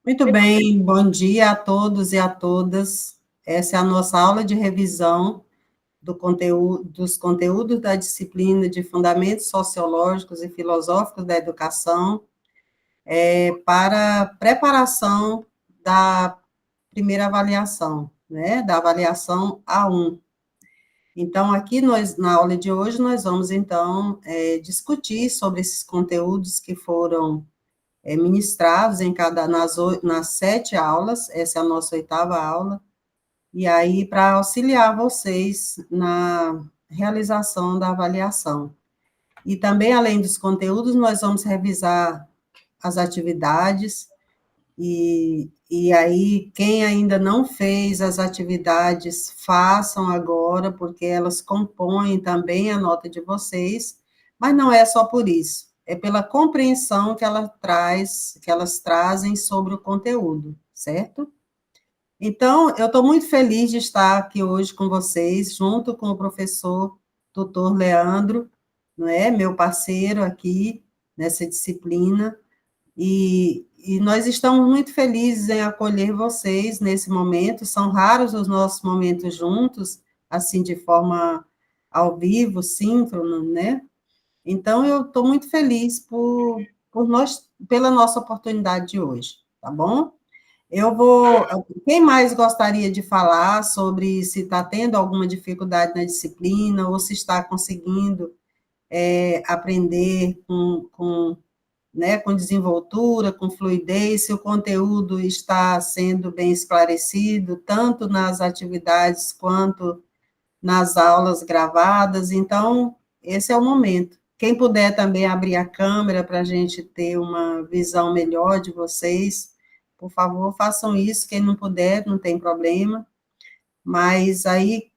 Muito bem, bom dia a todos e a todas. Essa é a nossa aula de revisão dos conteúdos da disciplina de Fundamentos Sociológicos e Filosóficos da Educação, para preparação da primeira avaliação, né, da avaliação A1. Então, aqui na aula de hoje, nós vamos, então, discutir sobre esses conteúdos que foram ministrados nas 7 aulas, essa é a nossa 8ª aula, e aí para auxiliar vocês na realização da avaliação. E também, além dos conteúdos, nós vamos revisar as atividades, e aí, quem ainda não fez as atividades, façam agora, porque elas compõem também a nota de vocês, mas não é só por isso, é pela compreensão que elas trazem sobre o conteúdo, certo? Então, eu estou muito feliz de estar aqui hoje com vocês, junto com o professor doutor Leandro, não é, meu parceiro aqui nessa disciplina, e nós estamos muito felizes em acolher vocês nesse momento. São raros os nossos momentos juntos, assim, de forma ao vivo, síncrono, né? Então, eu estou muito feliz pela nossa oportunidade de hoje, tá bom? Quem mais gostaria de falar sobre se está tendo alguma dificuldade na disciplina, ou se está conseguindo aprender né, com desenvoltura, com fluidez, se o conteúdo está sendo bem esclarecido, tanto nas atividades quanto nas aulas gravadas. Então, esse é o momento. Quem puder também abrir a câmera para a gente ter uma visão melhor de vocês, por favor, façam isso. Quem não puder, não tem problema. Mas aí,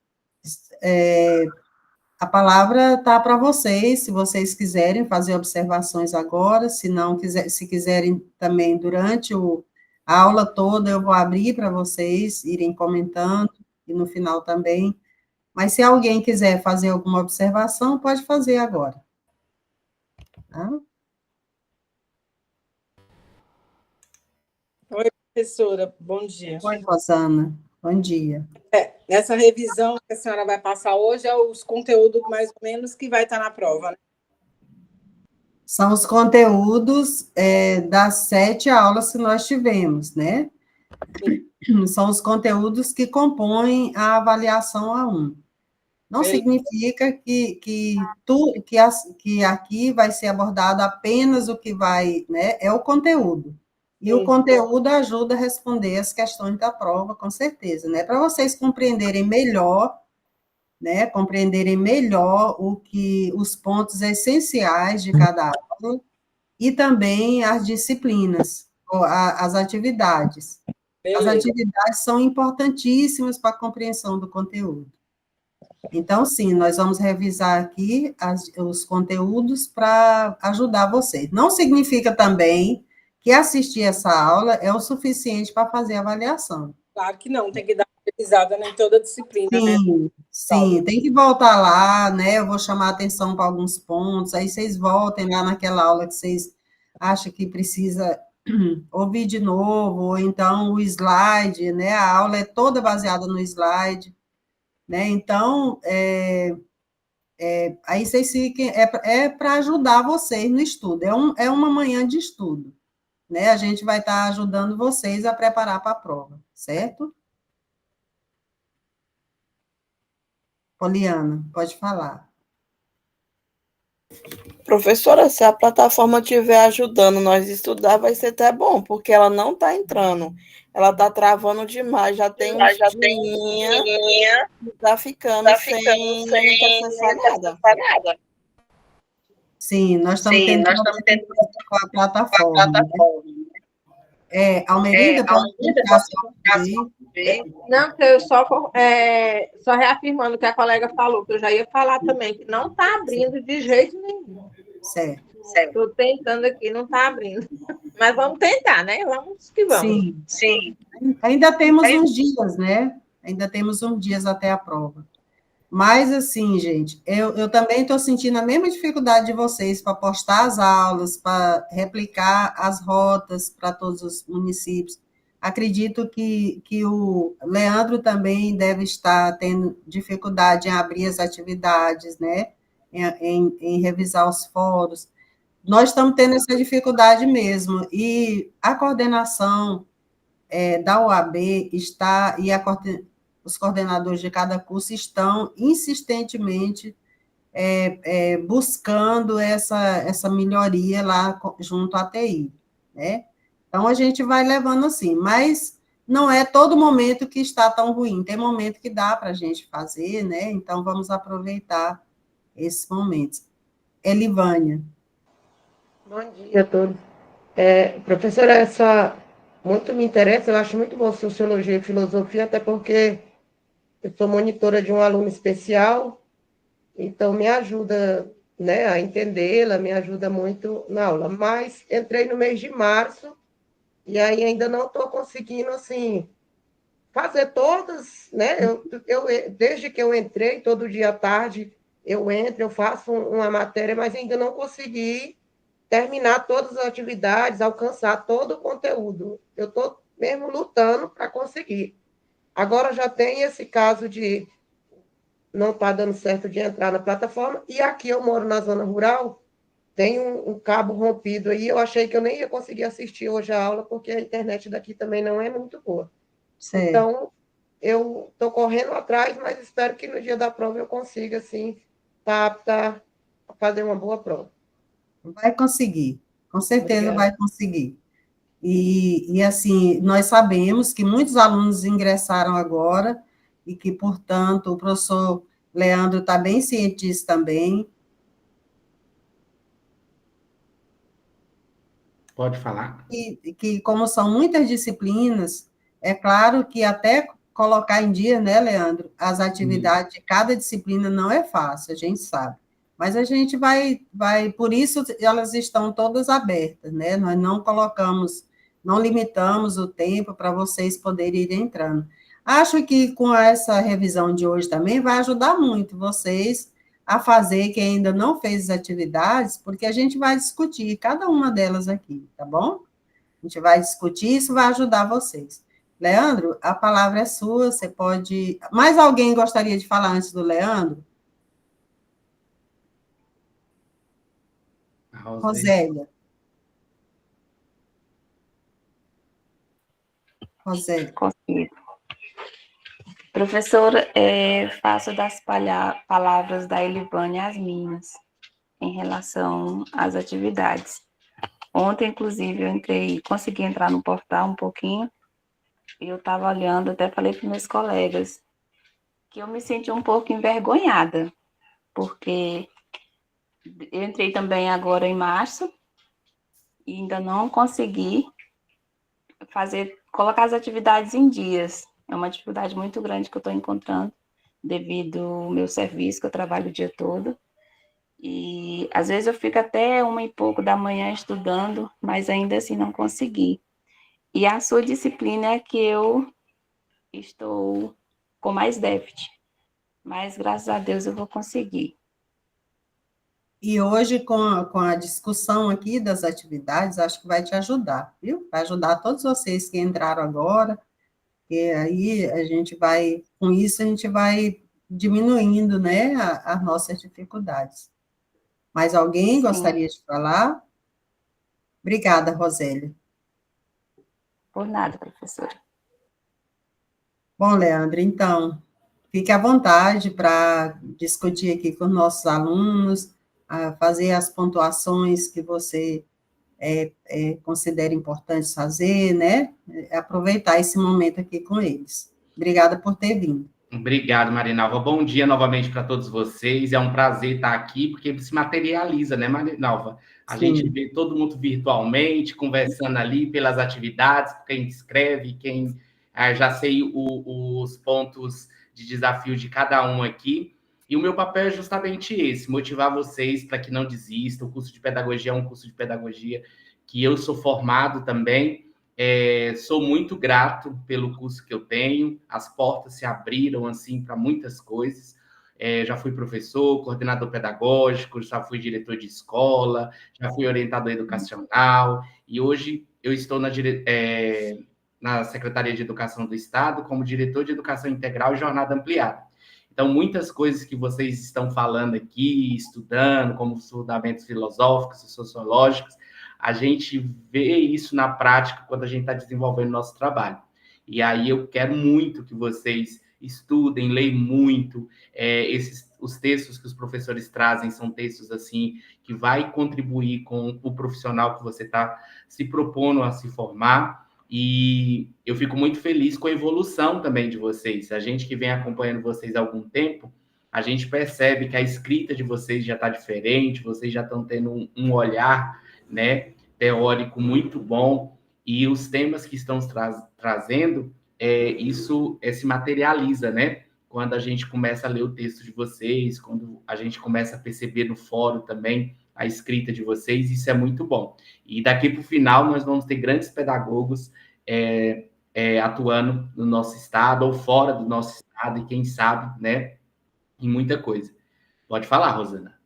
a palavra está para vocês, se vocês quiserem fazer observações agora, se quiserem também durante a aula toda, eu vou abrir para vocês irem comentando, e no final também. Mas se alguém quiser fazer alguma observação, pode fazer agora. Tá? Oi, professora, bom dia. Oi, Rosana, bom dia. Essa revisão que a senhora vai passar hoje é os conteúdos, mais ou menos, que vai estar na prova, né? São os conteúdos das 7 aulas que nós tivemos, né? Sim. São os conteúdos que compõem a avaliação A1. Não significa que aqui vai ser abordado apenas o que vai, né? É o conteúdo. E o conteúdo ajuda a responder as questões da prova, com certeza, né? Para vocês compreenderem melhor, né? Compreenderem melhor os pontos essenciais de cada aula e também as disciplinas, as atividades. As atividades são importantíssimas para a compreensão do conteúdo. Então, sim, nós vamos revisar aqui os conteúdos para ajudar vocês. Não significa também que assistir essa aula é o suficiente para fazer a avaliação. Claro que não, tem que dar uma revisada em toda a disciplina, sim, né? Sim, tem que voltar lá, né? Eu vou chamar a atenção para alguns pontos, aí vocês voltem lá naquela aula que vocês acham que precisa ouvir de novo, ou então o slide, né? A aula é toda baseada no slide, né? Então, aí vocês fiquem, para ajudar vocês no estudo, é uma manhã de estudo, né? A gente vai estar ajudando vocês a preparar para a prova, certo? Poliana, pode falar. Professora, se a plataforma estiver ajudando nós a estudar, vai ser até bom, porque ela não está entrando. Ela está travando demais, já tem uns dias, está ficando sem acessar nada. Sim, nós estamos tentando com a plataforma. Né? Almerida, pode explicar Não, eu só reafirmando o que a colega falou, que eu já ia falar também, que não está abrindo de jeito nenhum. Certo. Estou tentando aqui, não está abrindo. Mas vamos tentar, né? Vamos que vamos. Sim. Ainda temos uns dias, né? Ainda temos uns dias até a prova. Mas, assim, gente, eu também estou sentindo a mesma dificuldade de vocês para postar as aulas, para replicar as rotas para todos os municípios. Acredito que o Leandro também deve estar tendo dificuldade em abrir as atividades, né? Em revisar os fóruns. Nós estamos tendo essa dificuldade mesmo, e a coordenação da OAB está, e os coordenadores de cada curso estão insistentemente buscando essa melhoria lá junto à TI, né? Então, a gente vai levando assim, mas não é todo momento que está tão ruim, tem momento que dá para a gente fazer, né? Então, vamos aproveitar esses momentos. Elivânia. Bom dia a todos. Professora, muito me interessa, eu acho muito bom Sociologia e Filosofia, até porque eu sou monitora de um aluno especial, então me ajuda, né, a entendê-la, me ajuda muito na aula. Mas entrei no mês de março e aí ainda não estou conseguindo, assim, fazer todas, né? Desde que eu entrei, todo dia à tarde, eu entro, eu faço uma matéria, mas ainda não consegui terminar todas as atividades, alcançar todo o conteúdo. Eu estou mesmo lutando para conseguir. Agora já tem esse caso de não estar dando certo de entrar na plataforma, e aqui eu moro na zona rural, tem um cabo rompido aí, eu achei que eu nem ia conseguir assistir hoje a aula, porque a internet daqui também não é muito boa. Certo. Então, eu estou correndo atrás, mas espero que no dia da prova eu consiga, assim, estar apta a fazer uma boa prova. Vai conseguir, com certeza Obrigada. vai conseguir. E, assim, nós sabemos que muitos alunos ingressaram agora e que, portanto, o professor Leandro está bem ciente disso também. Pode falar. Que, como são muitas disciplinas, é claro que até colocar em dia, né, Leandro, as atividades de cada disciplina não é fácil, a gente sabe. Mas a gente vai, por isso elas estão todas abertas, né? Nós não colocamos, não limitamos o tempo para vocês poderem ir entrando. Acho que com essa revisão de hoje também vai ajudar muito vocês a fazer, quem ainda não fez as atividades, porque a gente vai discutir cada uma delas aqui, tá bom? A gente vai discutir, isso vai ajudar vocês. Leandro, a palavra é sua, você pode... Mais alguém gostaria de falar antes do Leandro? Rosélia. Rosélia. Consigo. Professora, faço das palavras da Elivânia as minhas, em relação às atividades. Ontem, inclusive, eu consegui entrar no portal um pouquinho, e eu estava olhando, até falei para meus colegas, que eu me senti um pouco envergonhada, porque eu entrei também agora em março, e ainda não consegui colocar as atividades em dias. É uma dificuldade muito grande que eu estou encontrando, devido ao meu serviço, que eu trabalho o dia todo. E às vezes eu fico até 1h pouco da manhã estudando, mas ainda assim não consegui. E a sua disciplina é que eu estou com mais déficit, mas graças a Deus eu vou conseguir. E hoje, com a discussão aqui das atividades, acho que vai te ajudar, viu? Vai ajudar todos vocês que entraram agora, e aí a gente vai, com isso, a gente vai diminuindo, né, as nossas dificuldades. Mais alguém gostaria de falar? Obrigada, Rosélia. Por nada, professora. Bom, Leandro, então, fique à vontade para discutir aqui com os nossos alunos, fazer as pontuações que você considera importantes fazer, né? Aproveitar esse momento aqui com eles. Obrigada por ter vindo. Obrigado, Marinalva. Bom dia novamente para todos vocês. É um prazer estar aqui, porque se materializa, né, Marinalva? A gente vê todo mundo virtualmente, conversando ali pelas atividades, quem escreve, quem já sei os pontos de desafio de cada um aqui. E o meu papel é justamente esse, motivar vocês para que não desistam. O curso de pedagogia é um curso de pedagogia que eu sou formado também. Sou muito grato pelo curso que eu tenho, as portas se abriram assim para muitas coisas. já fui professor, coordenador pedagógico, já fui diretor de escola, já fui orientador educacional, e hoje eu estou na Secretaria de Educação do Estado como diretor de Educação Integral e Jornada Ampliada. Então, muitas coisas que vocês estão falando aqui, estudando, como os fundamentos filosóficos e sociológicos, a gente vê isso na prática quando a gente está desenvolvendo nosso trabalho. E aí eu quero muito que vocês estudem, leiam muito. Os textos que os professores trazem são textos assim que vai contribuir com o profissional que você está se propondo a se formar. E eu fico muito feliz com a evolução também de vocês. A gente que vem acompanhando vocês há algum tempo, a gente percebe que a escrita de vocês já está diferente, vocês já estão tendo um olhar, né, teórico muito bom, e os temas que estão trazendo, isso se materializa, né? Quando a gente começa a ler o texto de vocês, quando a gente começa a perceber no fórum também a escrita de vocês, isso é muito bom. E daqui para o final, nós vamos ter grandes pedagogos atuando no nosso estado ou fora do nosso estado, e quem sabe, né, em muita coisa. Pode falar, Rosana.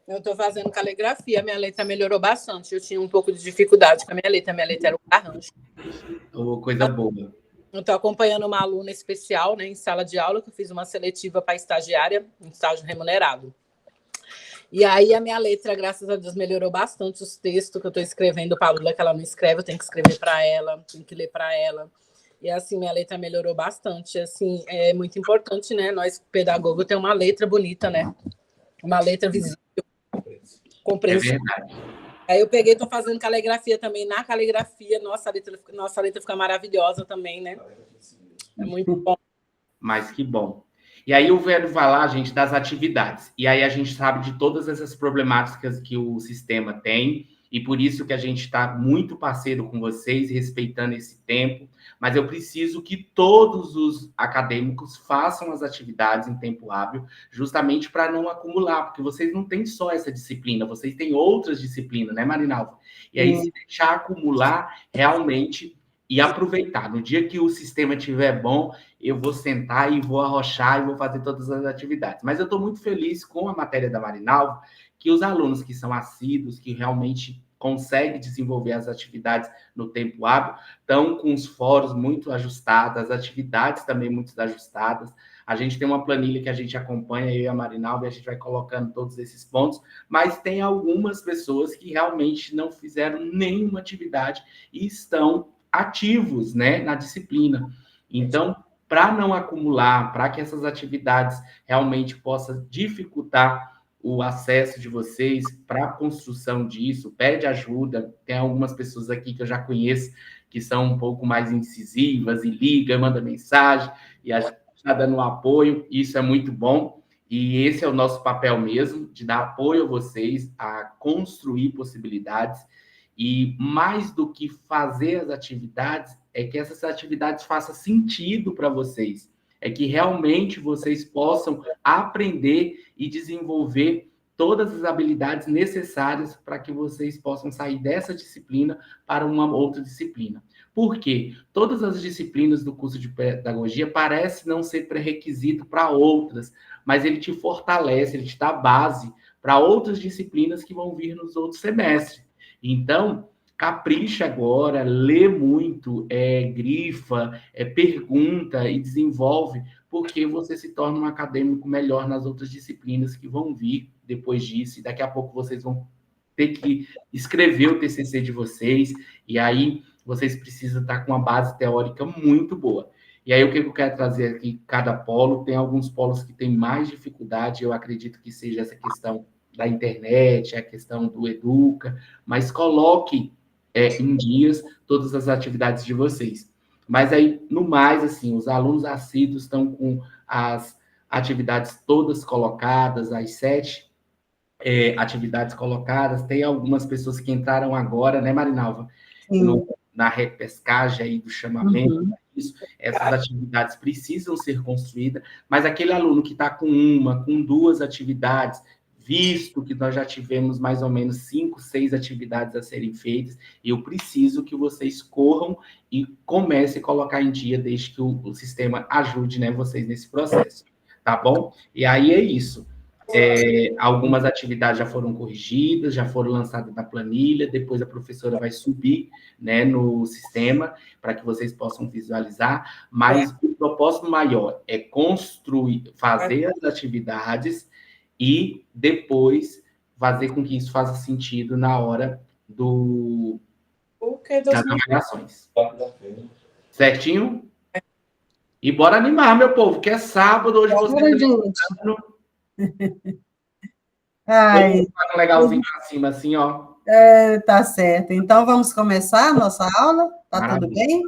Eu estou fazendo caligrafia, minha letra melhorou bastante. Eu tinha um pouco de dificuldade com a minha letra era um garrancho. Coisa boa. Eu estou acompanhando uma aluna especial, né, em sala de aula, que eu fiz uma seletiva para estagiária, um estágio remunerado. E aí a minha letra, graças a Deus, melhorou bastante. Os textos que eu estou escrevendo para a Lula, que ela não escreve, eu tenho que escrever para ela, tenho que ler para ela. E assim, minha letra melhorou bastante. Assim, é muito importante, né? Nós, pedagogos, ter uma letra bonita, né? Uma letra visível, compreensível. É verdade. Aí eu peguei, estou fazendo caligrafia também. Na caligrafia, nossa letra fica maravilhosa também, né? É muito bom. Mas que bom. E aí eu quero falar, gente, das atividades. E aí a gente sabe de todas essas problemáticas que o sistema tem, e por isso que a gente está muito parceiro com vocês, respeitando esse tempo. Mas eu preciso que todos os acadêmicos façam as atividades em tempo hábil, justamente para não acumular, porque vocês não têm só essa disciplina, vocês têm outras disciplinas, né, Marinalva? E aí, se deixar acumular, realmente, e aproveitar. No dia que o sistema estiver bom, eu vou sentar e vou arrochar e vou fazer todas as atividades. Mas eu estou muito feliz com a matéria da Marinalva, que os alunos que são assíduos, que realmente conseguem desenvolver as atividades no tempo hábil, estão com os fóruns muito ajustados, as atividades também muito ajustadas. A gente tem uma planilha que a gente acompanha, eu e a Marinalva, e a gente vai colocando todos esses pontos, mas tem algumas pessoas que realmente não fizeram nenhuma atividade e estão ativos, né, na disciplina. Então, para não acumular, para que essas atividades realmente possam dificultar o acesso de vocês para a construção disso, pede ajuda. Tem algumas pessoas aqui que eu já conheço que são um pouco mais incisivas e liga, manda mensagem, e a gente está dando um apoio, e isso é muito bom. E esse é o nosso papel mesmo, de dar apoio a vocês, a construir possibilidades. E mais do que fazer as atividades, é que essas atividades façam sentido para vocês. É que realmente vocês possam aprender e desenvolver todas as habilidades necessárias para que vocês possam sair dessa disciplina para uma outra disciplina. Por quê? Todas as disciplinas do curso de pedagogia parecem não ser pré-requisito para outras, mas ele te fortalece, ele te dá base para outras disciplinas que vão vir nos outros semestres. Então, capricha agora, lê muito, grifa, pergunta e desenvolve, porque você se torna um acadêmico melhor nas outras disciplinas que vão vir depois disso, e daqui a pouco vocês vão ter que escrever o TCC de vocês, e aí vocês precisam estar com uma base teórica muito boa. E aí o que eu quero trazer aqui, cada polo, tem alguns polos que têm mais dificuldade, eu acredito que seja essa questão da internet, a questão do Educa, mas coloque em dias todas as atividades de vocês. Mas aí, no mais, assim, os alunos assíduos estão com as atividades todas colocadas, as 7 atividades colocadas. Tem algumas pessoas que entraram agora, né, Marinalva? Na repescagem aí do chamamento. Isso, essas atividades precisam ser construídas, mas aquele aluno que está com 1, com 2 atividades, visto que nós já tivemos mais ou menos 5, 6 atividades a serem feitas, eu preciso que vocês corram e comecem a colocar em dia, desde que o sistema ajude, né, vocês nesse processo. tá bom? E aí é isso. Algumas atividades já foram corrigidas, já foram lançadas na planilha, depois a professora vai subir, né, no sistema para que vocês possam visualizar, mas o propósito maior é construir, fazer as atividades e depois fazer com que isso faça sentido na hora das avaliações. Certinho? E bora animar, meu povo, que é sábado, hoje você Ai, tá legalzinho pra cima, assim, ó. tá certo. Então, vamos começar a nossa aula? Tá Maravilha. tudo bem?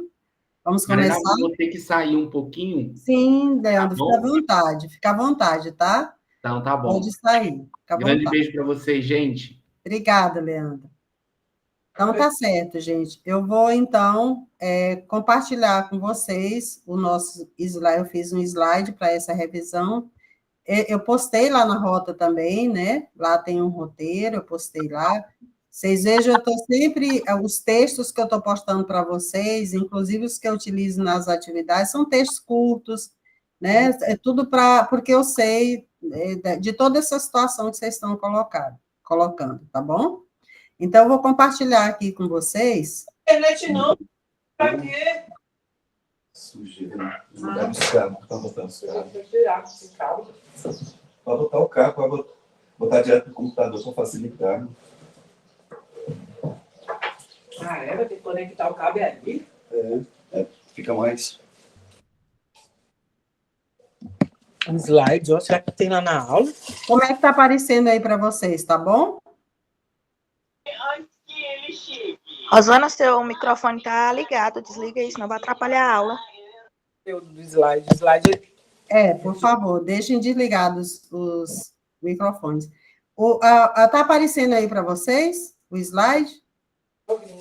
Vamos Marina, começar? eu vou ter que sair um pouquinho. Sim, Leandro, Tá fica à vontade, tá? Então, tá bom. Pode sair, fica à Grande vontade. beijo para vocês, gente. Obrigada, Leandro. Então, tá certo, gente. Eu vou, então, compartilhar com vocês o nosso slide. Eu fiz um slide para essa revisão. Eu postei lá na Rota também, né? Lá tem um roteiro, eu postei lá. Vocês vejam, eu estou sempre... Os textos que eu estou postando para vocês, inclusive os que eu utilizo nas atividades, são textos curtos, né? É tudo porque eu sei de toda essa situação que vocês estão colocando, tá bom? Então, eu vou compartilhar aqui com vocês. Internet não, para quê? Sujeira, não dá buscar, não tá botando o carro. Pode botar o carro, pode botar direto no computador para facilitar. Vai ter que conectar o cabo ali? Fica mais. Slides, ó, será que tem lá na aula? Como é que está aparecendo aí para vocês, tá bom? Rosana, seu microfone tá ligado, desliga isso, não vai atrapalhar a aula. Do slide. Por favor, deixem desligados os microfones. Tá aparecendo aí para vocês o slide?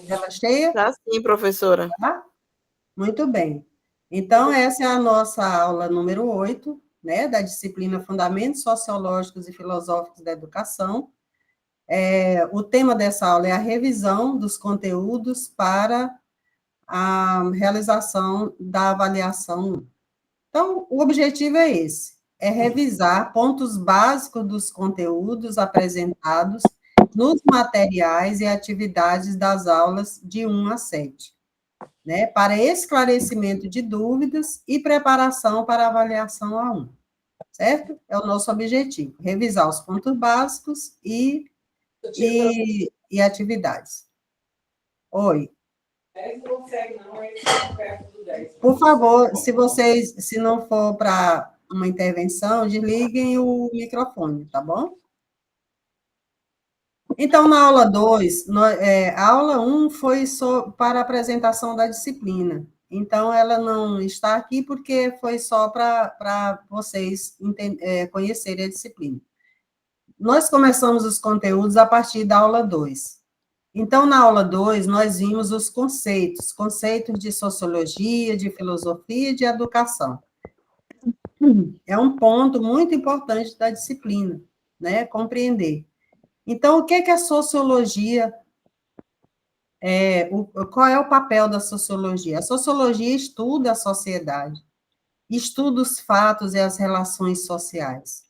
Tela cheia? Tá sim, professora. Tá? Muito bem. Então, essa é a nossa aula número 8, né, da disciplina Fundamentos Sociológicos e Filosóficos da Educação. O tema dessa aula é a revisão dos conteúdos para a realização da avaliação 1. Então, o objetivo é esse, é revisar pontos básicos dos conteúdos apresentados nos materiais e atividades das aulas de 1 a 7, né, para esclarecimento de dúvidas e preparação para a avaliação A1, certo? É o nosso objetivo, revisar os pontos básicos e atividades. Oi. 10 não consegue, não, aí perto do 10. Por favor, se não for para uma intervenção, desliguem o microfone, tá bom? Então, na aula 2, a aula 1 foi só para a apresentação da disciplina. Então, ela não está aqui porque foi só para vocês conhecerem a disciplina. Nós começamos os conteúdos a partir da aula 2. Então, na aula 2, nós vimos os conceitos de sociologia, de filosofia e de educação. É um ponto muito importante da disciplina, né, compreender. Então, o que é a sociologia? Qual é o papel da sociologia? A sociologia estuda a sociedade, estuda os fatos e as relações sociais.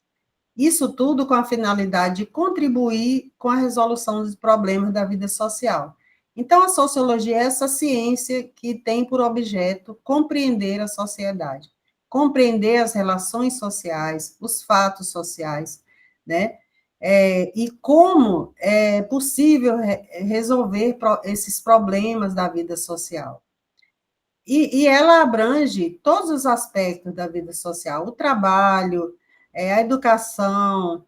Isso tudo com a finalidade de contribuir com a resolução dos problemas da vida social. Então, a sociologia é essa ciência que tem por objeto compreender a sociedade, compreender as relações sociais, os fatos sociais, né? E como é possível resolver esses problemas da vida social. E ela abrange todos os aspectos da vida social, o trabalho, a educação,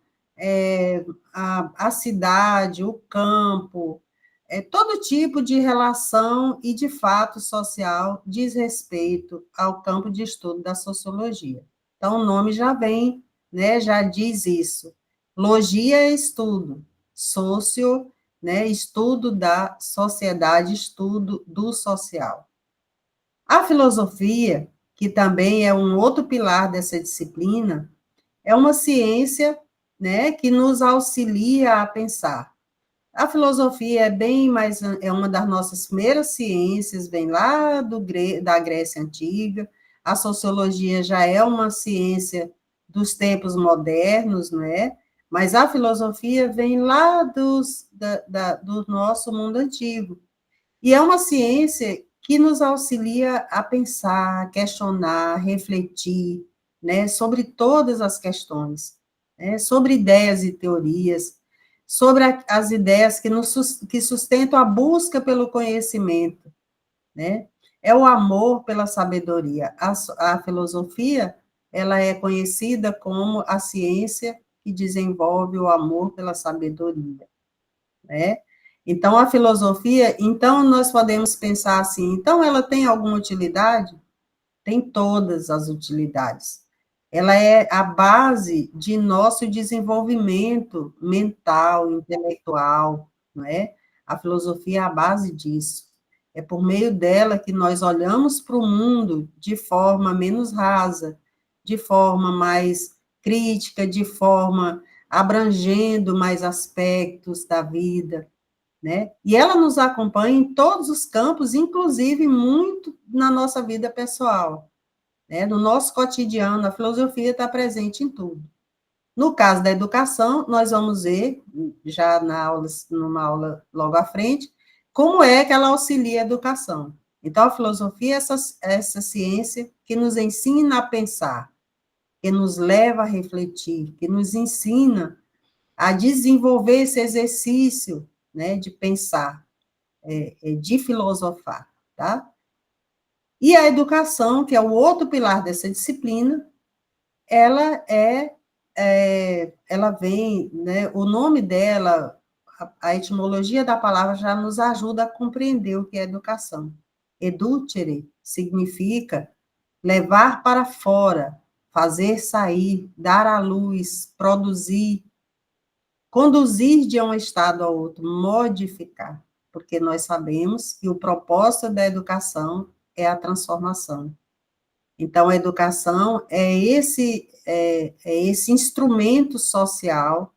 a cidade, o campo, todo tipo de relação e de fato social diz respeito ao campo de estudo da sociologia. Então, o nome já vem, né, já diz isso. Logia é estudo, socio, né, estudo da sociedade, estudo do social. A filosofia, que também é um outro pilar dessa disciplina, é uma ciência, né, que nos auxilia a pensar. A filosofia é uma das nossas primeiras ciências, vem lá da Grécia Antiga. A sociologia já é uma ciência dos tempos modernos, não é? Mas a filosofia vem lá do nosso mundo antigo. E é uma ciência que nos auxilia a pensar, questionar, refletir, né, sobre todas as questões, né, sobre ideias e teorias, sobre as ideias que sustentam a busca pelo conhecimento, né? É o amor pela sabedoria. A filosofia, ela é conhecida como a ciência que desenvolve o amor pela sabedoria, né? Então, a filosofia, então, nós podemos pensar assim, então, ela tem alguma utilidade? Tem todas as utilidades. Ela é a base de nosso desenvolvimento mental, intelectual, não é? A filosofia é a base disso. É por meio dela que nós olhamos para o mundo de forma menos rasa, de forma mais crítica, de forma abrangendo mais aspectos da vida, né? E ela nos acompanha em todos os campos, inclusive muito na nossa vida pessoal, né? No nosso cotidiano, a filosofia está presente em tudo. No caso da educação, nós vamos ver, já numa aula logo à frente, como é que ela auxilia a educação. Então, a filosofia é essa ciência que nos ensina a pensar, que nos leva a refletir, que nos ensina a desenvolver esse exercício, né, de pensar, de filosofar, tá? E a educação, que é o outro pilar dessa disciplina, ela ela vem, né, o nome dela, a etimologia da palavra já nos ajuda a compreender o que é educação. Educere significa levar para fora, fazer sair, dar à luz, produzir, conduzir de um estado ao outro, modificar, porque nós sabemos que o propósito da educação é a transformação. Então, a educação é esse instrumento social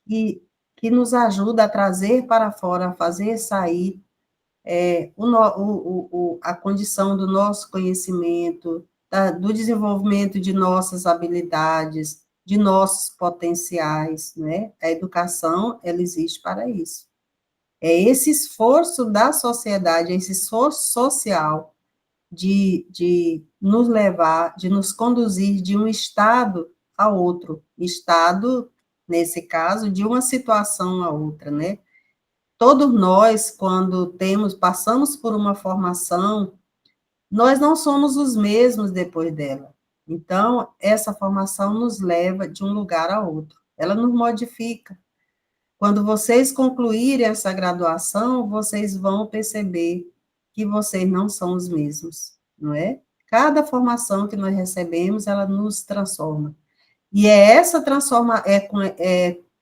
que nos ajuda a trazer para fora, a fazer sair a condição do nosso conhecimento, do desenvolvimento de nossas habilidades, de nossos potenciais, né? A educação, ela existe para isso. É esse esforço da sociedade, esse esforço social de nos levar, de nos conduzir de um estado a outro, estado, nesse caso, de uma situação a outra, né? Todos nós, quando passamos por uma formação, nós não somos os mesmos depois dela. Então, essa formação nos leva de um lugar a outro. Ela nos modifica. Quando vocês concluírem essa graduação, vocês vão perceber que vocês não são os mesmos, não é? Cada formação que nós recebemos, ela nos transforma. E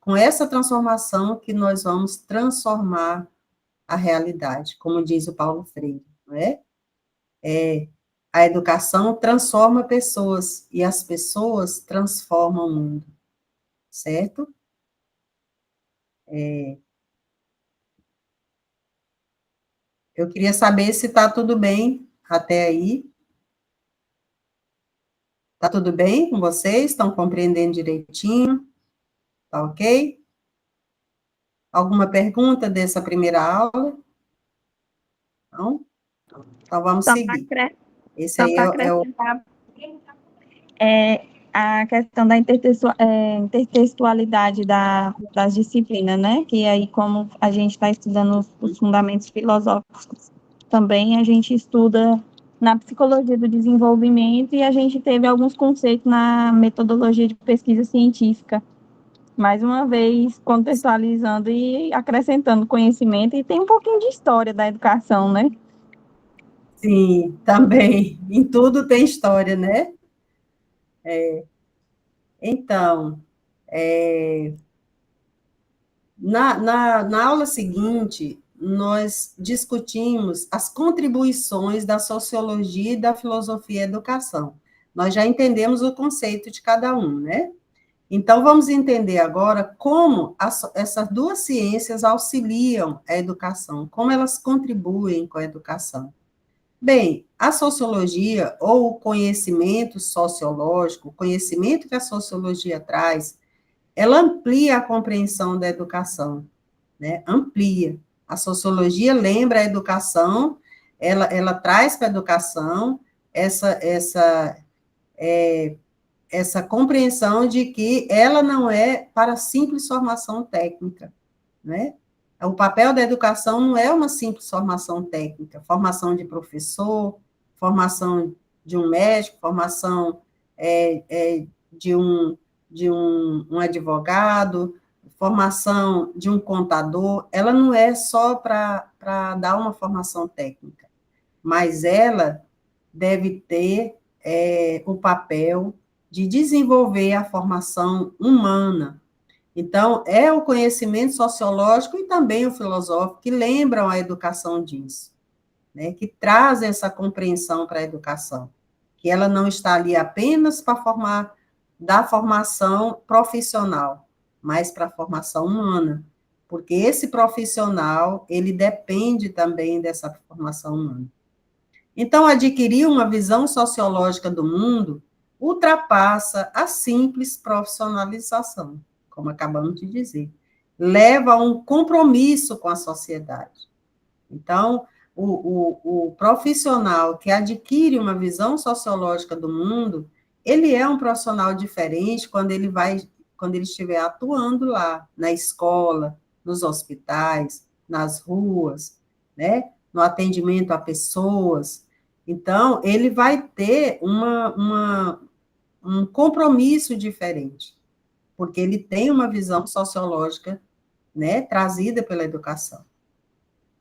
com essa transformação que nós vamos transformar a realidade, como diz o Paulo Freire, não é? A educação transforma pessoas, e as pessoas transformam o mundo, certo? Eu queria saber se está tudo bem até aí. Está tudo bem com vocês? Estão compreendendo direitinho? Tá ok? Alguma pergunta dessa primeira aula? Não? Então, vamos seguir. Esse aí a questão da intertextualidade das disciplinas, né? Que aí, como a gente está estudando os fundamentos filosóficos, também a gente estuda na psicologia do desenvolvimento e a gente teve alguns conceitos na metodologia de pesquisa científica. Mais uma vez, contextualizando e acrescentando conhecimento, e tem um pouquinho de história da educação, né? Sim, também. Em tudo tem história, né? Então, na aula seguinte, nós discutimos as contribuições da sociologia e da filosofia da educação. Nós já entendemos o conceito de cada um, né? Então, vamos entender agora como essas duas ciências auxiliam a educação, como elas contribuem com a educação. Bem, a sociologia, ou o conhecimento sociológico, o conhecimento que a sociologia traz, ela amplia a compreensão da educação, né? Amplia. A sociologia lembra a educação, ela traz para a educação essa compreensão de que ela não é para simples formação técnica, né? O papel da educação não é uma simples formação técnica, formação de professor, formação de um médico, formação de um advogado, formação de um contador, ela não é só para dar uma formação técnica, mas ela deve ter o papel de desenvolver a formação humana. Então, é o conhecimento sociológico e também o filosófico que lembram a educação disso, né, que trazem essa compreensão para a educação, que ela não está ali apenas para dar formação profissional, mas para a formação humana, porque esse profissional, ele depende também dessa formação humana. Então, adquirir uma visão sociológica do mundo ultrapassa a simples profissionalização, como acabamos de dizer, leva a um compromisso com a sociedade. Então, o profissional que adquire uma visão sociológica do mundo, ele é um profissional diferente quando ele estiver atuando lá, na escola, nos hospitais, nas ruas, né, no atendimento a pessoas. Então, ele vai ter um compromisso diferente, porque ele tem uma visão sociológica, né, trazida pela educação.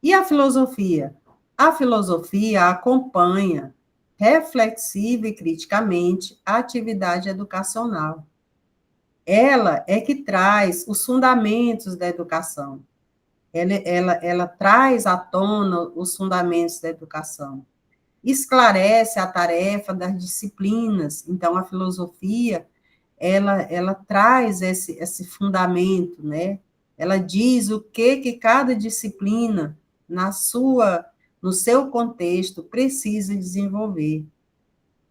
E a filosofia? A filosofia acompanha reflexiva e criticamente a atividade educacional. Ela é que traz os fundamentos da educação. Ela traz à tona os fundamentos da educação. Esclarece a tarefa das disciplinas. Então, a filosofia, ela traz esse fundamento, né? Ela diz o que cada disciplina, no seu contexto, precisa desenvolver.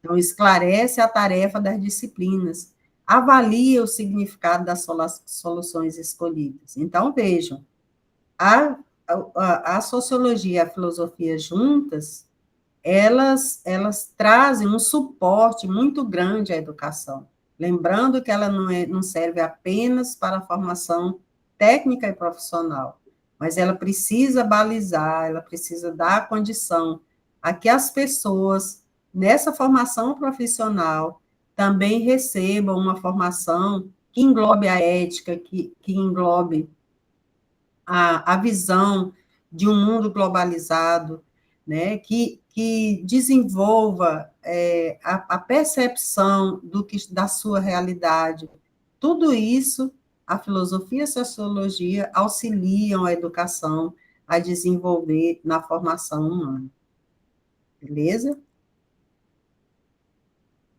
Então, esclarece a tarefa das disciplinas, avalia o significado das soluções escolhidas. Então, vejam, a sociologia e a filosofia juntas, elas trazem um suporte muito grande à educação, lembrando que ela não serve apenas para a formação técnica e profissional, mas ela precisa balizar, ela precisa dar condição a que as pessoas, nessa formação profissional, também recebam uma formação que englobe a ética, que englobe a visão de um mundo globalizado, né, que desenvolva a percepção da sua realidade. Tudo isso, a filosofia e a sociologia auxiliam a educação a desenvolver na formação humana. Beleza?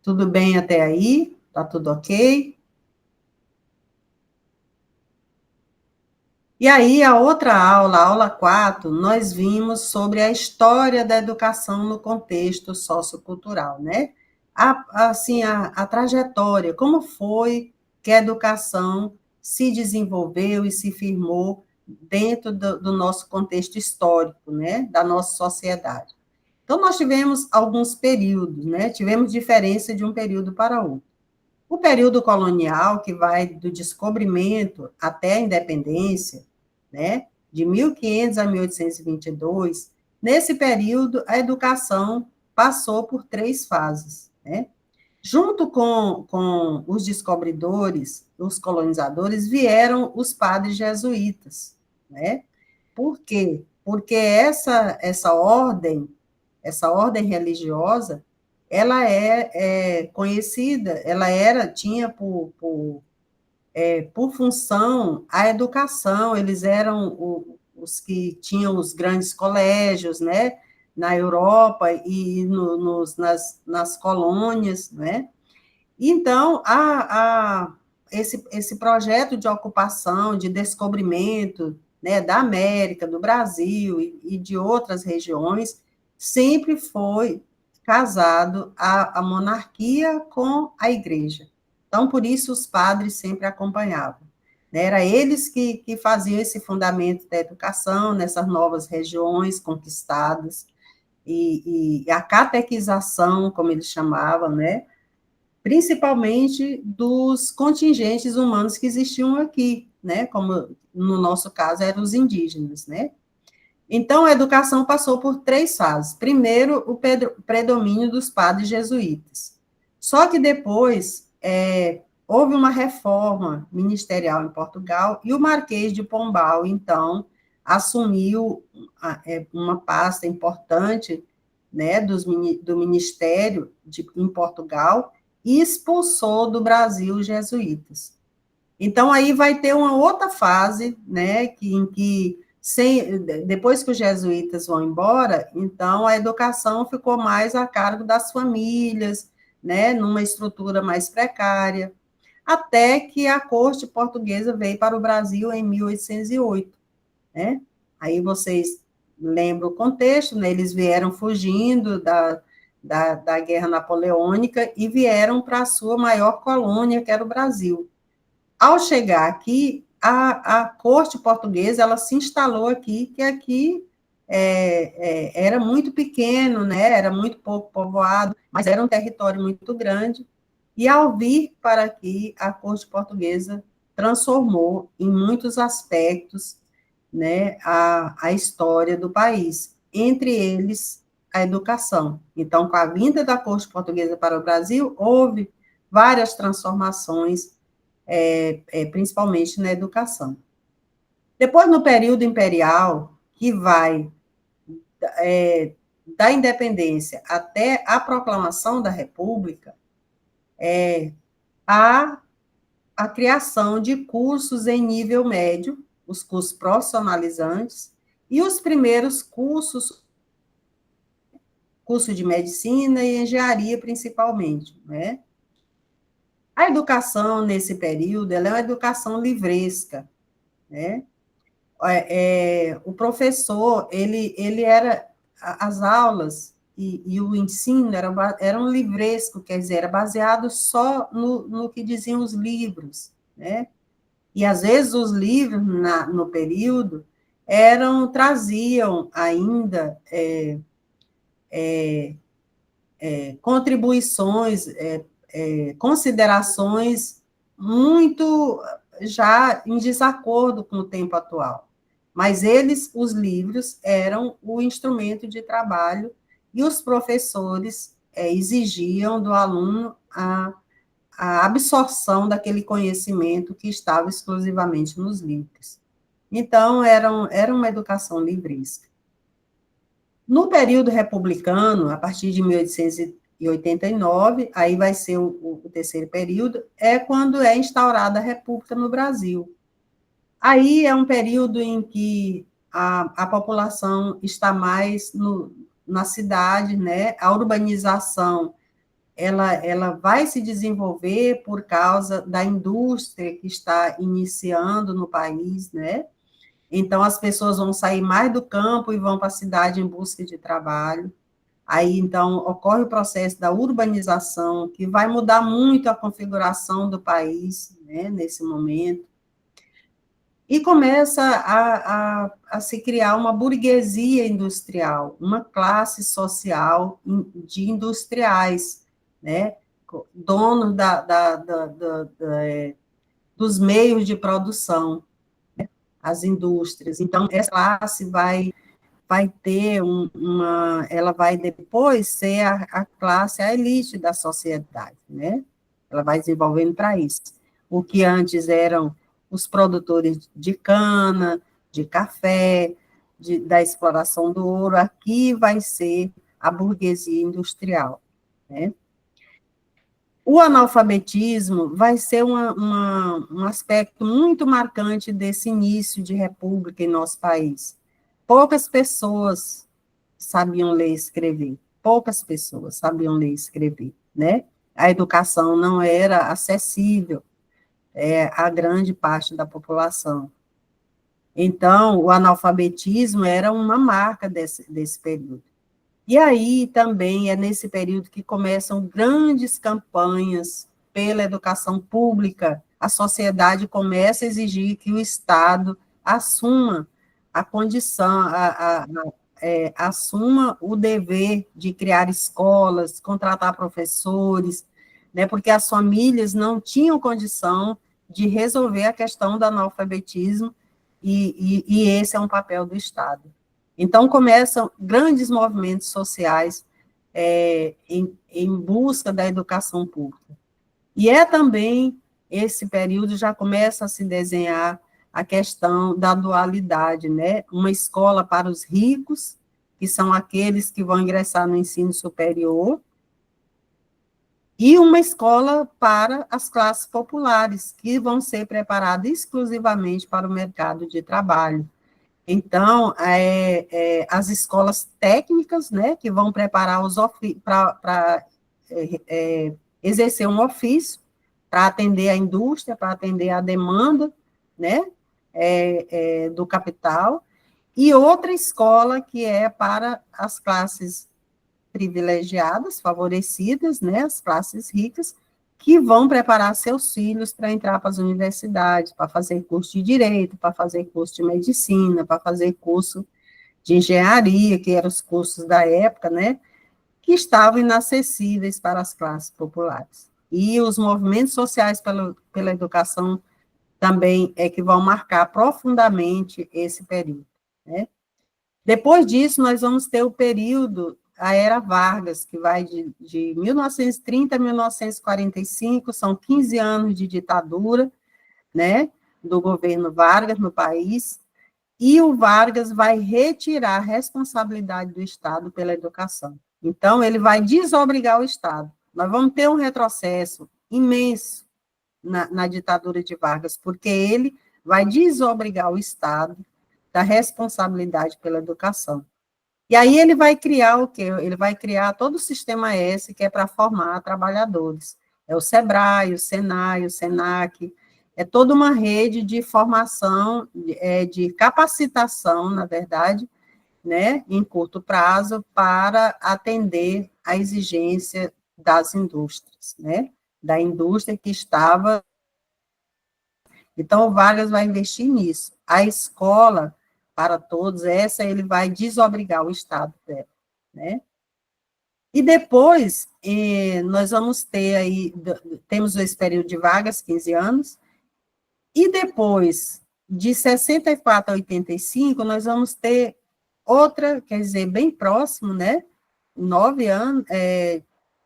Tudo bem até aí? Tá tudo ok? E aí, a outra aula, a aula 4, nós vimos sobre a história da educação no contexto sociocultural, né? A trajetória, como foi que a educação se desenvolveu e se firmou dentro do nosso contexto histórico, né? Da nossa sociedade. Então, nós tivemos alguns períodos, né? Tivemos diferença de um período para outro. O período colonial, que vai do descobrimento até a independência, né, de 1500 a 1822, nesse período, a educação passou por 3 fases, né? Junto com os descobridores, os colonizadores, vieram os padres jesuítas, né? Por quê? Porque essa ordem religiosa, ela é conhecida, tinha por função a educação, eles eram os que tinham os grandes colégios, né, na Europa e nas colônias, né? Então, esse projeto de ocupação, de descobrimento, né, da América, do Brasil e de outras regiões, sempre foi casado a monarquia com a igreja. Então, por isso, os padres sempre acompanhavam. Era eles que faziam esse fundamento da educação nessas novas regiões conquistadas, e a catequização, como eles chamavam, né? Principalmente dos contingentes humanos que existiam aqui, né? Como no nosso caso eram os indígenas, né? Então, a educação passou por 3 fases. Primeiro, o predomínio dos padres jesuítas. Só que depois houve uma reforma ministerial em Portugal e o Marquês de Pombal, então, assumiu uma pasta importante, né, do ministério em Portugal e expulsou do Brasil os jesuítas. Então, aí vai ter uma outra fase, né, em que depois que os jesuítas vão embora, então a educação ficou mais a cargo das famílias, né, numa estrutura mais precária, até que a corte portuguesa veio para o Brasil em 1808, né? Aí vocês lembram o contexto, né? Eles vieram fugindo da Guerra Napoleônica e vieram para a sua maior colônia, que era o Brasil. Ao chegar aqui, a corte portuguesa, ela se instalou aqui, que aqui era muito pequeno, né? Era muito pouco povoado, mas era um território muito grande, e ao vir para aqui, a corte portuguesa transformou em muitos aspectos, né, a história do país, entre eles a educação. Então, com a vinda da corte portuguesa para o Brasil, houve várias transformações, principalmente na educação. Depois, no período imperial, que vai da independência até a proclamação da República, a criação de cursos em nível médio, os cursos profissionalizantes, e os primeiros curso de medicina e engenharia, principalmente, né? A educação, nesse período, ela é uma educação livresca, né? O professor, ele era, as aulas e o ensino eram livresco, quer dizer, era baseado só no que diziam os livros, né? E, às vezes, os livros, no período, traziam ainda contribuições, considerações muito já em desacordo com o tempo atual. Mas os livros, eram o instrumento de trabalho e os professores exigiam do aluno a absorção daquele conhecimento que estava exclusivamente nos livros. Então, era uma educação livresca. No período republicano, a partir de 1889, aí vai ser o terceiro período, quando é instaurada a República no Brasil. Aí é um período em que a população está mais na cidade, né? A urbanização ela vai se desenvolver por causa da indústria que está iniciando no país, né? Então, as pessoas vão sair mais do campo e vão para a cidade em busca de trabalho. Aí, então, ocorre o processo da urbanização, que vai mudar muito a configuração do país, né, nesse momento. E começa a se criar uma burguesia industrial, uma classe social de industriais, né, donos dos meios de produção, né, as indústrias. Então, essa classe vai ter ela vai depois ser a classe, a elite da sociedade, né? Ela vai desenvolvendo para isso. O que antes eram os produtores de cana, de café, da exploração do ouro, aqui vai ser a burguesia industrial, né? O analfabetismo vai ser um aspecto muito marcante desse início de república em nosso país. Poucas pessoas sabiam ler e escrever, poucas pessoas sabiam ler e escrever, né? A educação não era acessível à grande parte da população. Então, o analfabetismo era uma marca desse período. E aí também é nesse período que começam grandes campanhas pela educação pública. A sociedade começa a exigir que o Estado assuma a condição, assuma o dever de criar escolas, contratar professores, né, porque as famílias não tinham condição de resolver a questão do analfabetismo, e esse é um papel do Estado. Então, começam grandes movimentos sociais em busca da educação pública. E é também, esse período já começa a se desenhar a questão da dualidade, né? Uma escola para os ricos, que são aqueles que vão ingressar no ensino superior, e uma escola para as classes populares, que vão ser preparadas exclusivamente para o mercado de trabalho. Então, as escolas técnicas, né, que vão preparar para exercer um ofício, para atender a indústria, para atender a demanda, né, do capital, e outra escola que é para as classes privilegiadas, favorecidas, né, as classes ricas, que vão preparar seus filhos para entrar para as universidades, para fazer curso de direito, para fazer curso de medicina, para fazer curso de engenharia, que eram os cursos da época, né, que estavam inacessíveis para as classes populares. E os movimentos sociais pela educação também é que vão marcar profundamente esse período, né. Depois disso, nós vamos ter o período, a Era Vargas, que vai de 1930 a 1945, são 15 anos de ditadura, né, do governo Vargas no país, e o Vargas vai retirar a responsabilidade do Estado pela educação. Então, ele vai desobrigar o Estado. Nós vamos ter um retrocesso imenso na ditadura de Vargas, porque ele vai desobrigar o Estado da responsabilidade pela educação. E aí ele vai criar o quê? Ele vai criar todo o Sistema S, que é para formar trabalhadores. É o SEBRAE, o SENAI, o SENAC, é toda uma rede de formação, de capacitação, na verdade, né, em curto prazo, para atender a exigência das indústrias, né, da indústria que estava... Então, o Vargas vai investir nisso. A escola para todos, essa ele vai desobrigar o Estado dela, né? E depois, nós vamos ter aí, temos esse período de Vargas, 15 anos, e depois, de 64 a 85, nós vamos ter outra, quer dizer, bem próximo, né? 9 anos,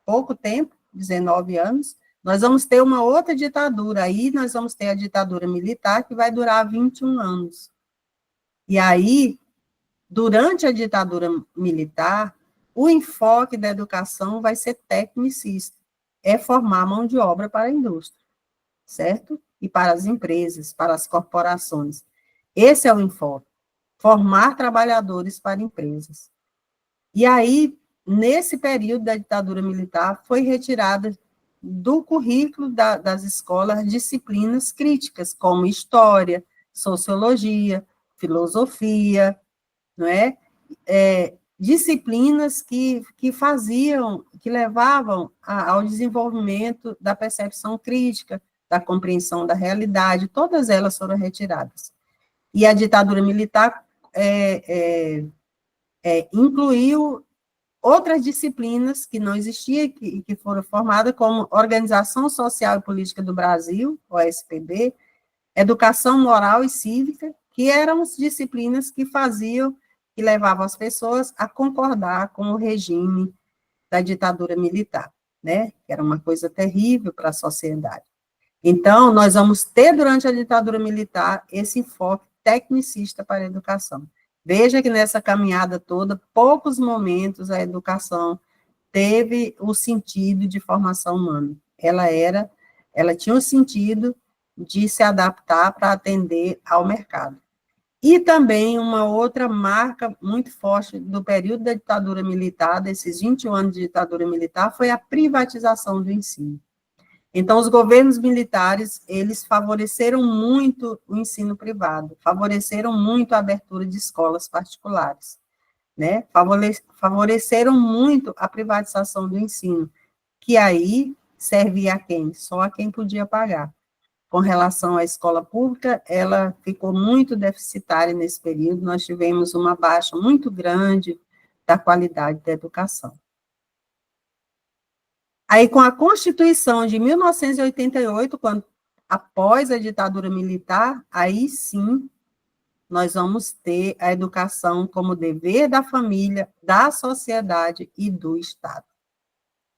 pouco tempo, 19 anos, nós vamos ter uma outra ditadura, aí nós vamos ter a ditadura militar, que vai durar 21 anos. E aí, durante a ditadura militar, o enfoque da educação vai ser tecnicista, é formar mão de obra para a indústria, certo? E para as empresas, para as corporações. Esse é o enfoque, formar trabalhadores para empresas. E aí, nesse período da ditadura militar, foi retirada do currículo das escolas disciplinas críticas, como história, sociologia, filosofia, não é? Disciplinas que faziam, que levavam ao desenvolvimento da percepção crítica, da compreensão da realidade, todas elas foram retiradas. E a ditadura militar incluiu outras disciplinas que não existiam e que foram formadas, como Organização Social e Política do Brasil, OSPB, Educação Moral e Cívica, que eram as disciplinas que levavam as pessoas a concordar com o regime da ditadura militar, né? Que era uma coisa terrível para a sociedade. Então, nós vamos ter, durante a ditadura militar, esse enfoque tecnicista para a educação. Veja que nessa caminhada toda, poucos momentos a educação teve o sentido de formação humana. Ela tinha o sentido de se adaptar para atender ao mercado. E também uma outra marca muito forte do período da ditadura militar, desses 21 anos de ditadura militar, foi a privatização do ensino. Então, os governos militares, eles favoreceram muito o ensino privado, favoreceram muito a abertura de escolas particulares. né, favoreceram muito a privatização do ensino, que aí servia a quem? Só a quem podia pagar. Com relação à escola pública, ela ficou muito deficitária nesse período, nós tivemos uma baixa muito grande da qualidade da educação. Aí, com a Constituição de 1988, quando, após a ditadura militar, aí sim, nós vamos ter a educação como dever da família, da sociedade e do Estado.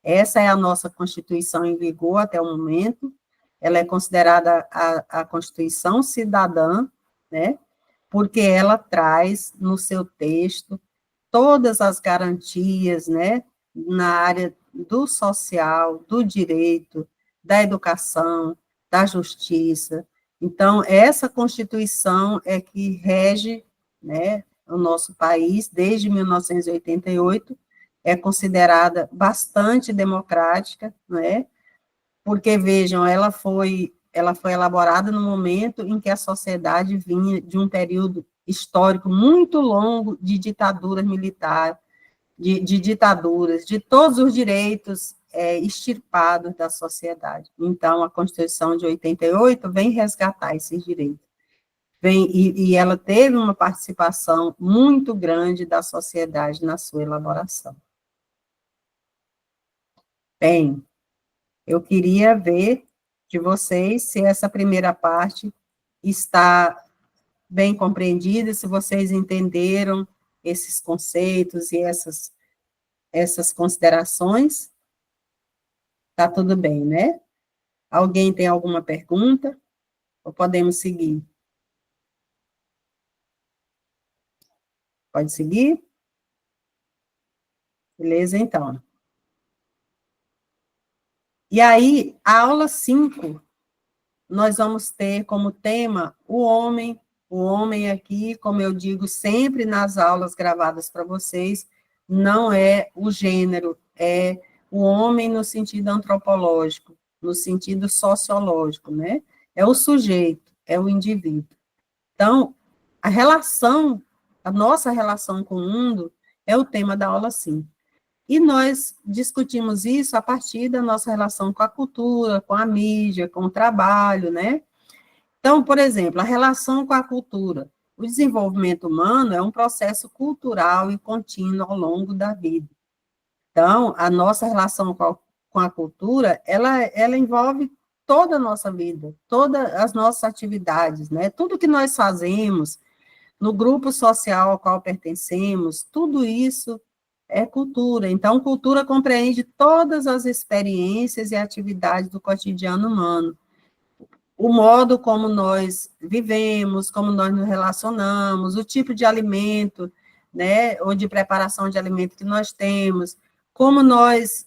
Essa é a nossa Constituição em vigor até o momento, ela é considerada a Constituição cidadã, né, porque ela traz no seu texto todas as garantias, né, na área do social, do direito, da educação, da justiça. Então, essa Constituição é que rege, né, o nosso país desde 1988, é considerada bastante democrática, né, porque, vejam, ela foi elaborada no momento em que a sociedade vinha de um período histórico muito longo de ditadura militar, de ditaduras, de todos os direitos extirpados da sociedade. Então, a Constituição de 88 vem resgatar esses direitos. E ela teve uma participação muito grande da sociedade na sua elaboração. Bem, eu queria ver de vocês se essa primeira parte está bem compreendida, se vocês entenderam esses conceitos e essas considerações. Tá tudo bem, né? Alguém tem alguma pergunta? Ou podemos seguir? Pode seguir? Beleza, então. E aí, a aula 5, nós vamos ter como tema o homem. O homem aqui, como eu digo sempre nas aulas gravadas para vocês, não é o gênero, é o homem no sentido antropológico, no sentido sociológico, né? É o sujeito, é o indivíduo. Então, a nossa relação com o mundo é o tema da aula 5. E nós discutimos isso a partir da nossa relação com a cultura, com a mídia, com o trabalho, né? Então, por exemplo, a relação com a cultura. O desenvolvimento humano é um processo cultural e contínuo ao longo da vida. Então, a nossa relação com a cultura, ela envolve toda a nossa vida, todas as nossas atividades, né? Tudo que nós fazemos, no grupo social ao qual pertencemos, tudo isso é cultura. Então, cultura compreende todas as experiências e atividades do cotidiano humano. O modo como nós vivemos, como nós nos relacionamos, o tipo de alimento, né, ou de preparação de alimento que nós temos, como nós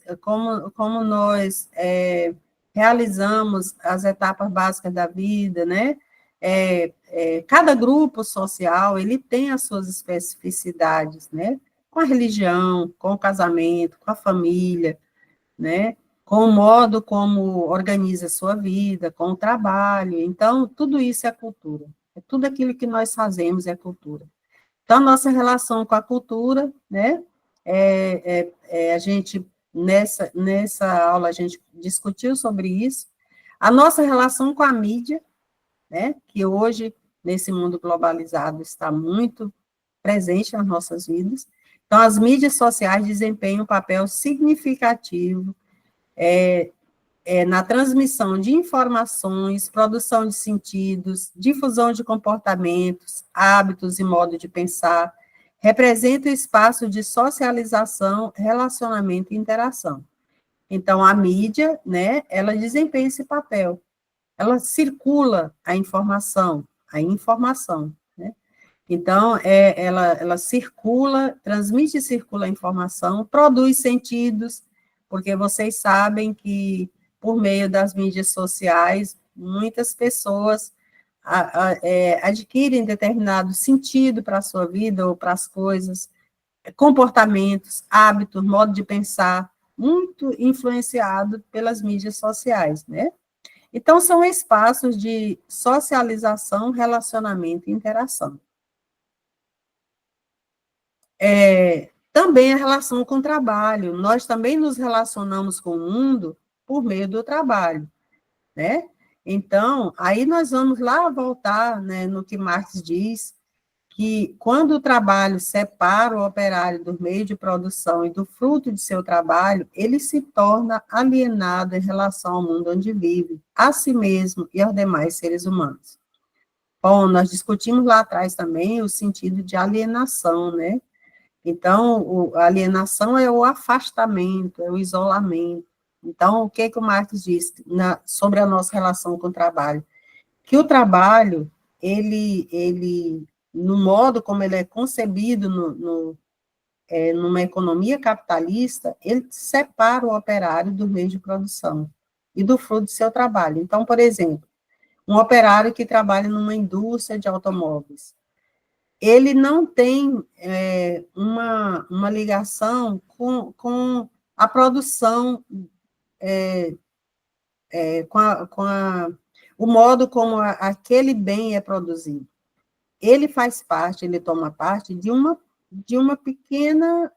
realizamos as etapas básicas da vida, né? Cada grupo social, ele tem as suas especificidades, né? Com a religião, com o casamento, com a família, né? Com o modo como organiza a sua vida, com o trabalho. Então, tudo isso é cultura. Tudo aquilo que nós fazemos é cultura. Então, a nossa relação com a cultura, né? A gente, nessa aula, a gente discutiu sobre isso. A nossa relação com a mídia, né? Que hoje, nesse mundo globalizado, está muito presente nas nossas vidas. Então, as mídias sociais desempenham um papel significativo na transmissão de informações, produção de sentidos, difusão de comportamentos, hábitos e modo de pensar, representa o espaço de socialização, relacionamento e interação. Então, a mídia, né, ela desempenha esse papel, ela circula a informação, né? Então, ela circula, transmite e circula a informação, produz sentidos, porque vocês sabem que, por meio das mídias sociais, muitas pessoas adquirem determinado sentido para a sua vida ou para as coisas, comportamentos, hábitos, modo de pensar, muito influenciado pelas mídias sociais, né? Então, são espaços de socialização, relacionamento e interação. Também a relação com o trabalho. Nós também nos relacionamos com o mundo por meio do trabalho, né? Então, aí nós vamos lá voltar, né, no que Marx diz, que quando o trabalho separa o operário do meio de produção e do fruto de seu trabalho, ele se torna alienado em relação ao mundo onde vive, a si mesmo e aos demais seres humanos. Bom, nós discutimos lá atrás também o sentido de alienação, né? Então, a alienação é o afastamento, é o isolamento. Então, o que o Marx diz sobre a nossa relação com o trabalho? Que o trabalho, ele no modo como ele é concebido numa economia capitalista, ele separa o operário do meio de produção e do fruto do seu trabalho. Então, por exemplo, um operário que trabalha numa indústria de automóveis, ele não tem uma ligação com a produção, o modo como aquele bem é produzido. Ele faz parte, ele toma parte de um pequeno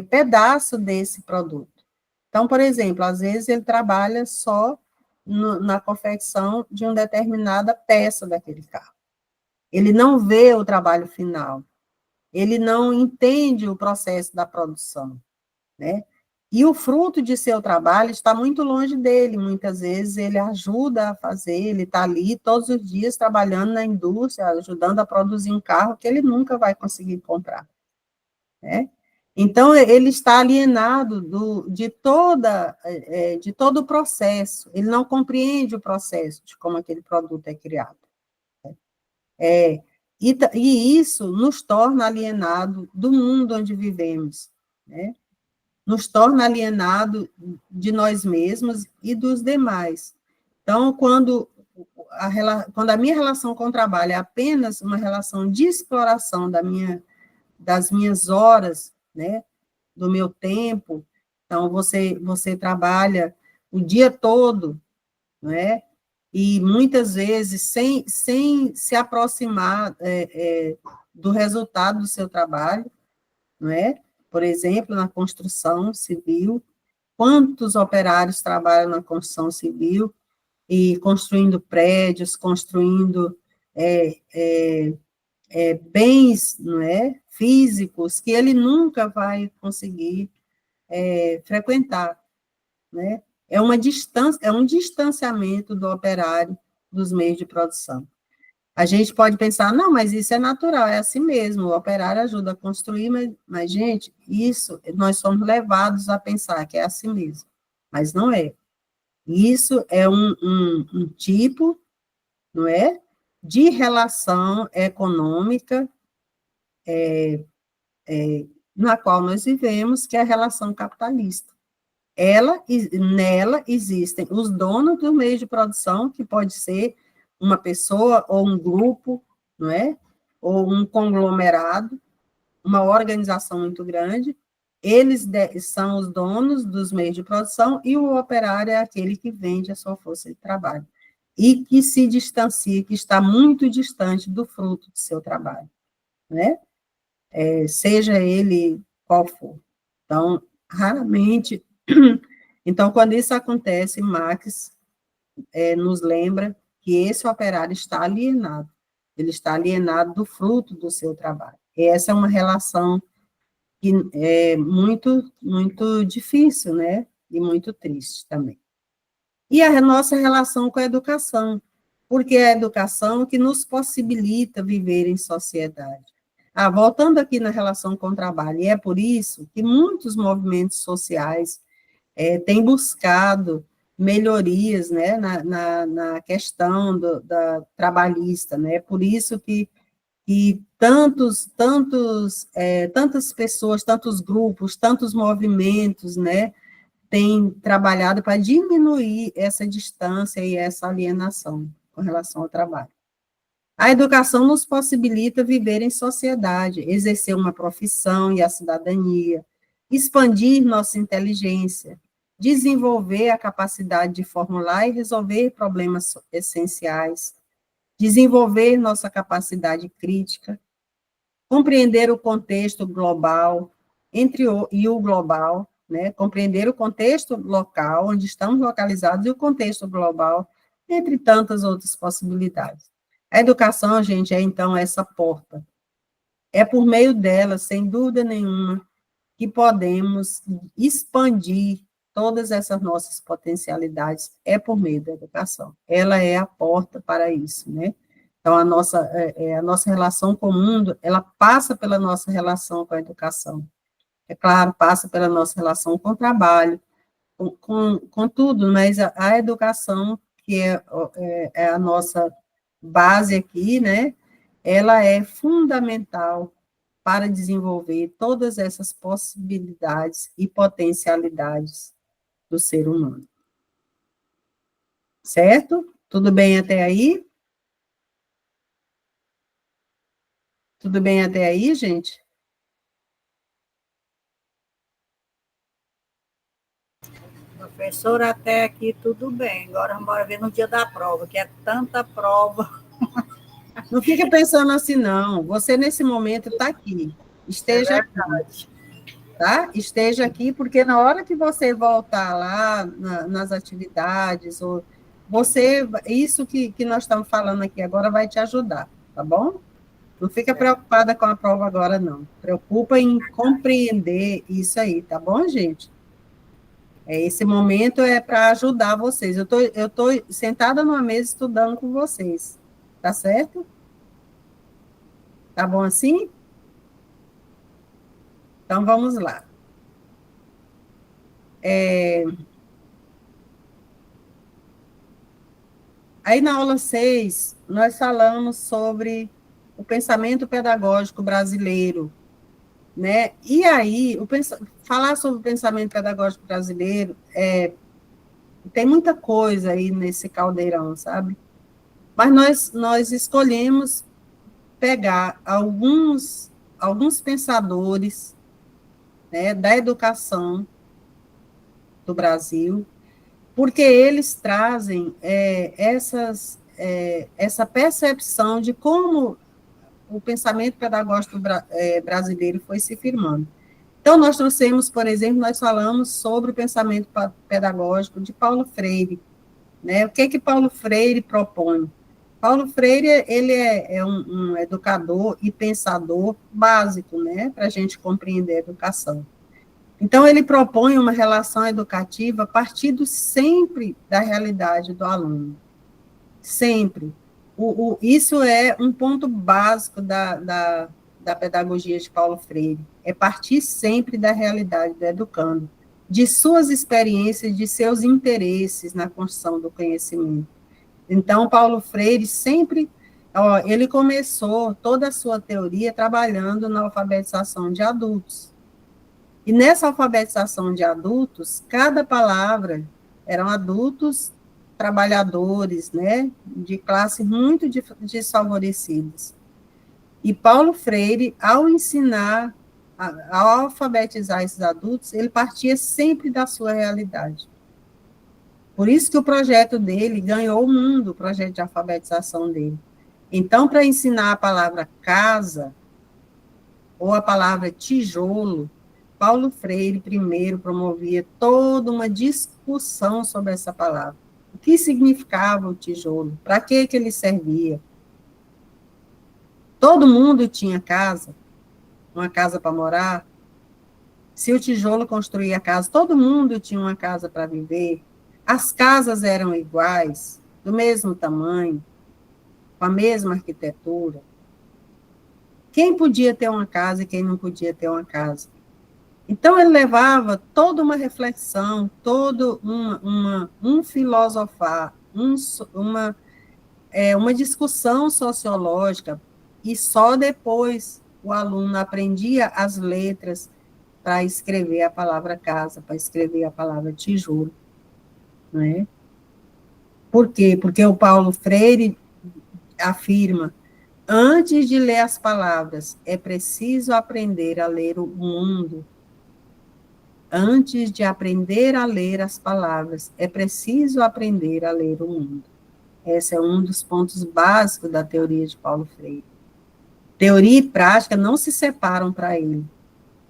pedaço desse produto. Então, por exemplo, às vezes ele trabalha só na confecção de uma determinada peça daquele carro. Ele não vê o trabalho final, ele não entende o processo da produção, né? E o fruto de seu trabalho está muito longe dele, muitas vezes ele ajuda a fazer, ele está ali todos os dias trabalhando na indústria, ajudando a produzir um carro que ele nunca vai conseguir comprar, né? Então, ele está alienado de todo o processo, ele não compreende o processo de como aquele produto é criado. E isso nos torna alienado do mundo onde vivemos, né? Nos torna alienado de nós mesmos e dos demais. Então, quando a minha relação com o trabalho é apenas uma relação de exploração das minhas horas, né, do meu tempo, então você trabalha o dia todo, não é? E muitas vezes sem se aproximar do resultado do seu trabalho, não é? Por exemplo, na construção civil, quantos operários trabalham na construção civil e construindo prédios, construindo bens, não é, físicos que ele nunca vai conseguir frequentar, né? É um distanciamento do operário dos meios de produção. A gente pode pensar, não, mas isso é natural, é assim mesmo, o operário ajuda a construir, mas gente, isso, nós somos levados a pensar que é assim mesmo, mas não é. Isso é um tipo, não é, de relação econômica na qual nós vivemos, que é a relação capitalista. Nela existem os donos do meio de produção, que pode ser uma pessoa ou um grupo, não é? Ou um conglomerado, uma organização muito grande. Eles são os donos dos meios de produção e o operário é aquele que vende a sua força de trabalho e que se distancia, que está muito distante do fruto do seu trabalho, né? Seja ele qual for. Então, raramente... Então, quando isso acontece, Marx nos lembra que esse operário está alienado, ele está alienado do fruto do seu trabalho. E essa é uma relação que é muito, muito difícil, né? E muito triste também. E a nossa relação com a educação, porque é a educação que nos possibilita viver em sociedade. Voltando aqui na relação com o trabalho, e é por isso que muitos movimentos sociais têm buscado melhorias, né, na questão da trabalhista, né, por isso que tantas pessoas, tantos grupos, tantos movimentos, né, têm trabalhado para diminuir essa distância e essa alienação com relação ao trabalho. A educação nos possibilita viver em sociedade, exercer uma profissão e a cidadania, expandir nossa inteligência, desenvolver a capacidade de formular e resolver problemas essenciais, desenvolver nossa capacidade crítica, compreender o contexto global e o global, né? Compreender o contexto local, onde estamos localizados, e o contexto global, entre tantas outras possibilidades. A educação, gente, é então essa porta. É por meio dela, sem dúvida nenhuma, que podemos expandir todas essas nossas potencialidades, é por meio da educação. Ela é a porta para isso, né? Então, a nossa relação com o mundo, ela passa pela nossa relação com a educação. É claro, passa pela nossa relação com o trabalho, com tudo, mas a educação, que é a nossa base aqui, né? Ela é fundamental para desenvolver todas essas possibilidades e potencialidades do ser humano. Certo? Tudo bem até aí? Tudo bem até aí, gente? Professora, até aqui tudo bem. Agora vamos ver no dia da prova, que é tanta prova. Não fica pensando assim, não. Você, nesse momento, está aqui. Esteja aqui. Tá? Esteja aqui, porque na hora que você voltar lá nas atividades, isso que nós estamos falando aqui agora vai te ajudar, tá bom? Não fica preocupada com a prova agora, não. Preocupa em compreender isso aí, tá bom, gente? Esse momento é para ajudar vocês. Eu tô sentada numa mesa estudando com vocês, tá certo? Tá bom assim? Então, vamos lá. Aí, na aula 6, nós falamos sobre o pensamento pedagógico brasileiro, né? E aí, falar sobre o pensamento pedagógico brasileiro, tem muita coisa aí nesse caldeirão, sabe? Mas nós escolhemos pegar alguns pensadores, né, da educação do Brasil, porque eles trazem essa percepção de como o pensamento pedagógico brasileiro foi se firmando. Então, nós trouxemos, por exemplo, nós falamos sobre o pensamento pedagógico de Paulo Freire, né? O que Paulo Freire propõe? Paulo Freire, ele é um educador e pensador básico, né, para a gente compreender a educação. Então, ele propõe uma relação educativa partindo sempre da realidade do aluno. Sempre. Isso é um ponto básico da pedagogia de Paulo Freire. É partir sempre da realidade do educando, de suas experiências, de seus interesses na construção do conhecimento. Então, Paulo Freire sempre, ele começou toda a sua teoria trabalhando na alfabetização de adultos. E nessa alfabetização de adultos, cada palavra eram adultos trabalhadores, né, de classe muito desfavorecidas. E Paulo Freire, ao ensinar, ao alfabetizar esses adultos, ele partia sempre da sua realidade. Por isso que o projeto dele ganhou o mundo, o projeto de alfabetização dele. Então, para ensinar a palavra casa, ou a palavra tijolo, Paulo Freire, primeiro, promovia toda uma discussão sobre essa palavra. O que significava o tijolo? Para que ele servia? Todo mundo tinha casa, uma casa para morar. Se o tijolo construía a casa, todo mundo tinha uma casa para viver. As casas eram iguais, do mesmo tamanho, com a mesma arquitetura. Quem podia ter uma casa e quem não podia ter uma casa? Então, ele levava toda uma reflexão, todo um filosofar, uma discussão sociológica, e só depois o aluno aprendia as letras para escrever a palavra casa, para escrever a palavra tijolo. Né? Por quê? Porque o Paulo Freire afirma: antes de ler as palavras, é preciso aprender a ler o mundo. Antes de aprender a ler as palavras, é preciso aprender a ler o mundo. Esse é um dos pontos básicos da teoria de Paulo Freire. Teoria e prática não se separam para ele.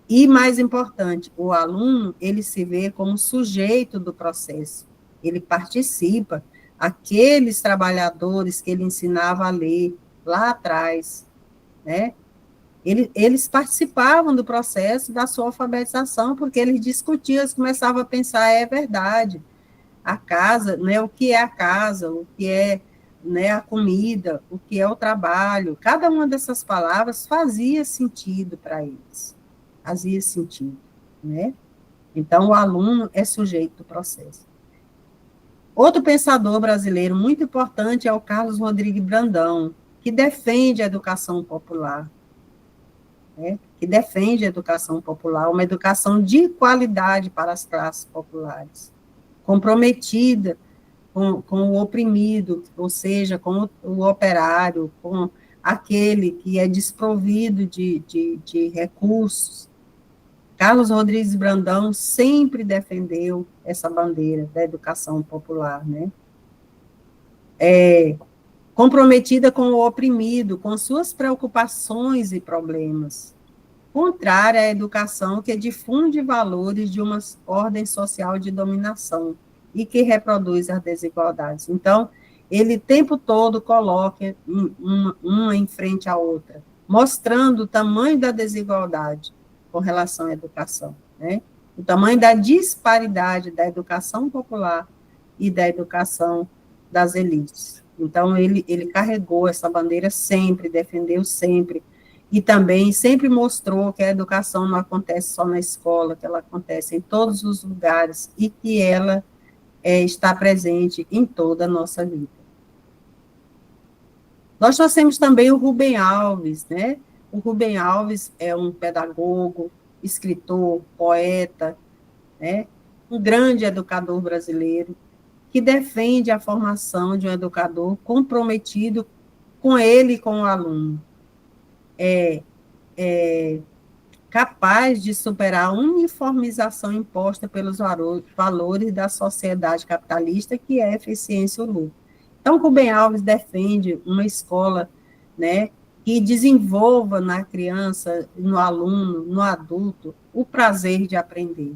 E, mais importante, o aluno, ele se vê como sujeito do processo. Ele participa. Aqueles trabalhadores que ele ensinava a ler lá atrás, né? Eles participavam do processo da sua alfabetização, porque eles discutiam, eles começavam a pensar, é verdade, a casa, né, o que é a casa, o que é, né, a comida, o que é o trabalho, cada uma dessas palavras fazia sentido para eles, fazia sentido, né? Então, o aluno é sujeito do processo. Outro pensador brasileiro muito importante é o Carlos Rodrigues Brandão, que defende a educação popular, né? Que defende a educação popular, uma educação de qualidade para as classes populares, comprometida com o oprimido, ou seja, com o operário, com aquele que é desprovido de recursos. Carlos Rodrigues Brandão sempre defendeu essa bandeira da educação popular, né? Comprometida com o oprimido, com suas preocupações e problemas, contrária à educação que difunde valores de uma ordem social de dominação e que reproduz as desigualdades. Então, ele o tempo todo coloca uma em frente à outra, mostrando o tamanho da desigualdade com relação à educação, né? O tamanho da disparidade da educação popular e da educação das elites. Então, ele carregou essa bandeira sempre, defendeu sempre, e também sempre mostrou que a educação não acontece só na escola, que ela acontece em todos os lugares, e que ela está presente em toda a nossa vida. Nós trouxemos também o Rubem Alves, né? O Rubem Alves é um pedagogo, escritor, poeta, né? Um grande educador brasileiro, que defende a formação de um educador comprometido com ele e com o aluno. Capaz de superar a uniformização imposta pelos valores da sociedade capitalista, que é a eficiência e o lucro. Então, Rubem Alves defende uma escola, né, que desenvolva na criança, no aluno, no adulto, o prazer de aprender,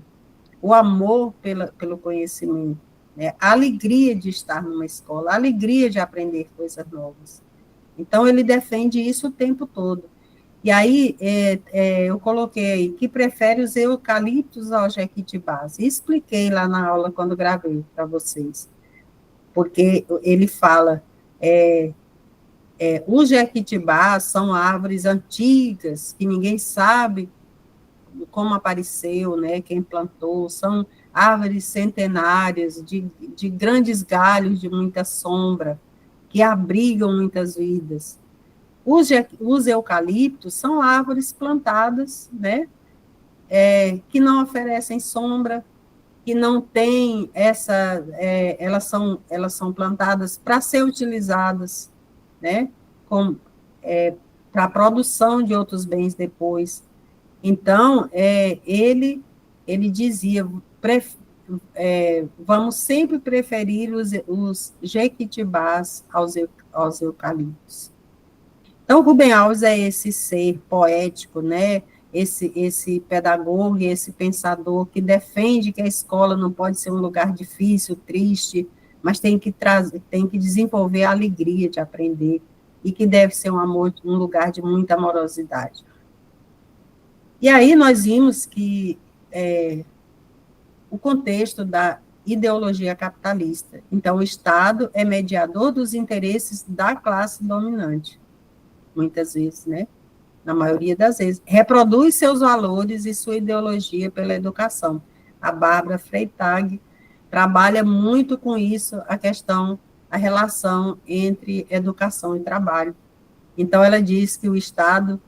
o amor pelo conhecimento, né, a alegria de estar numa escola, a alegria de aprender coisas novas. Então, ele defende isso o tempo todo. E aí, eu coloquei aí que prefere os eucaliptos ao jequitibás. E expliquei lá na aula, quando gravei para vocês. Porque ele fala, os jequitibás são árvores antigas, que ninguém sabe como apareceu, né, quem plantou, são árvores centenárias, de grandes galhos, de muita sombra, que abrigam muitas vidas. Os eucaliptos são árvores plantadas, né, que não oferecem sombra, que não têm elas são plantadas para ser utilizadas, né, para a produção de outros bens depois. Então, ele dizia, vamos sempre preferir os jequitibás aos eucaliptos. Então, Rubem Alves é esse ser poético, né? Esse pedagogo e esse pensador que defende que a escola não pode ser um lugar difícil, triste, mas tem que desenvolver a alegria de aprender e que deve ser um lugar de muita amorosidade. E aí nós vimos que o contexto da ideologia capitalista. Então, o Estado é mediador dos interesses da classe dominante, muitas vezes, né? Na maioria das vezes. Reproduz seus valores e sua ideologia pela educação. A Bárbara Freytag trabalha muito com isso, a relação entre educação e trabalho. Então, ela diz que o Estado,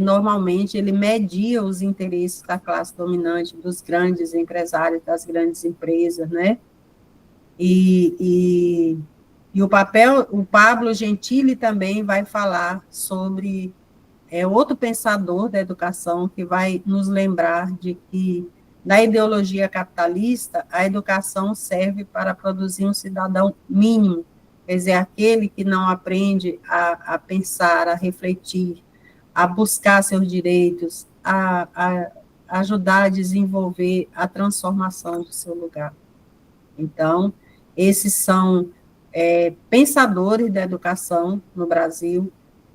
normalmente, ele media os interesses da classe dominante, dos grandes empresários, das grandes empresas, né? E o Pablo Gentili também vai falar sobre outro pensador da educação que vai nos lembrar de que, na ideologia capitalista, a educação serve para produzir um cidadão mínimo, quer dizer, aquele que não aprende a pensar, a refletir, a buscar seus direitos, a ajudar a desenvolver a transformação do seu lugar. Então, esses são pensadores da educação no Brasil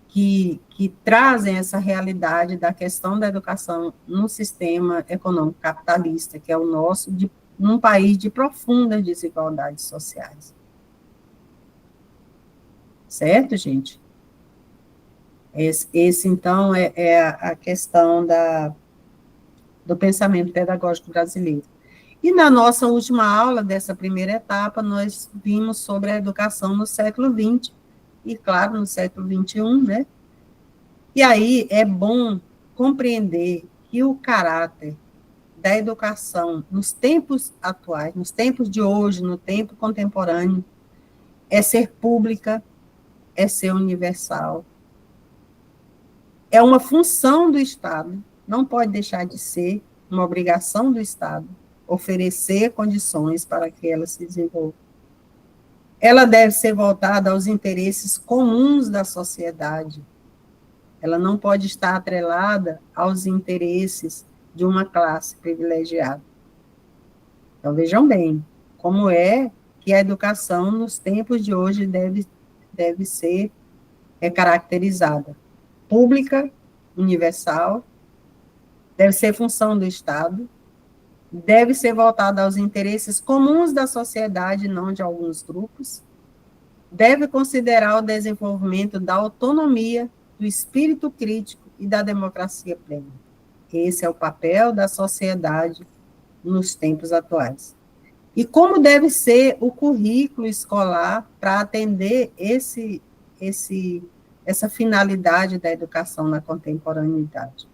que trazem essa realidade da questão da educação no sistema econômico capitalista, que é o nosso, num país de profundas desigualdades sociais. Certo, gente? Esse então, é a questão do pensamento pedagógico brasileiro. E na nossa última aula, dessa primeira etapa, nós vimos sobre a educação no século XX, e, claro, no século XXI, né? E aí é bom compreender que o caráter da educação nos tempos atuais, nos tempos de hoje, no tempo contemporâneo, é ser pública, é ser universal. É uma função do Estado, não pode deixar de ser uma obrigação do Estado oferecer condições para que ela se desenvolva. Ela deve ser voltada aos interesses comuns da sociedade. Ela não pode estar atrelada aos interesses de uma classe privilegiada. Então, vejam bem, como é que a educação nos tempos de hoje deve ser caracterizada. Pública, universal, deve ser função do Estado, deve ser voltada aos interesses comuns da sociedade, não de alguns grupos, deve considerar o desenvolvimento da autonomia, do espírito crítico e da democracia plena. Esse é o papel da sociedade nos tempos atuais. E como deve ser o currículo escolar para atender essa finalidade da educação na contemporaneidade?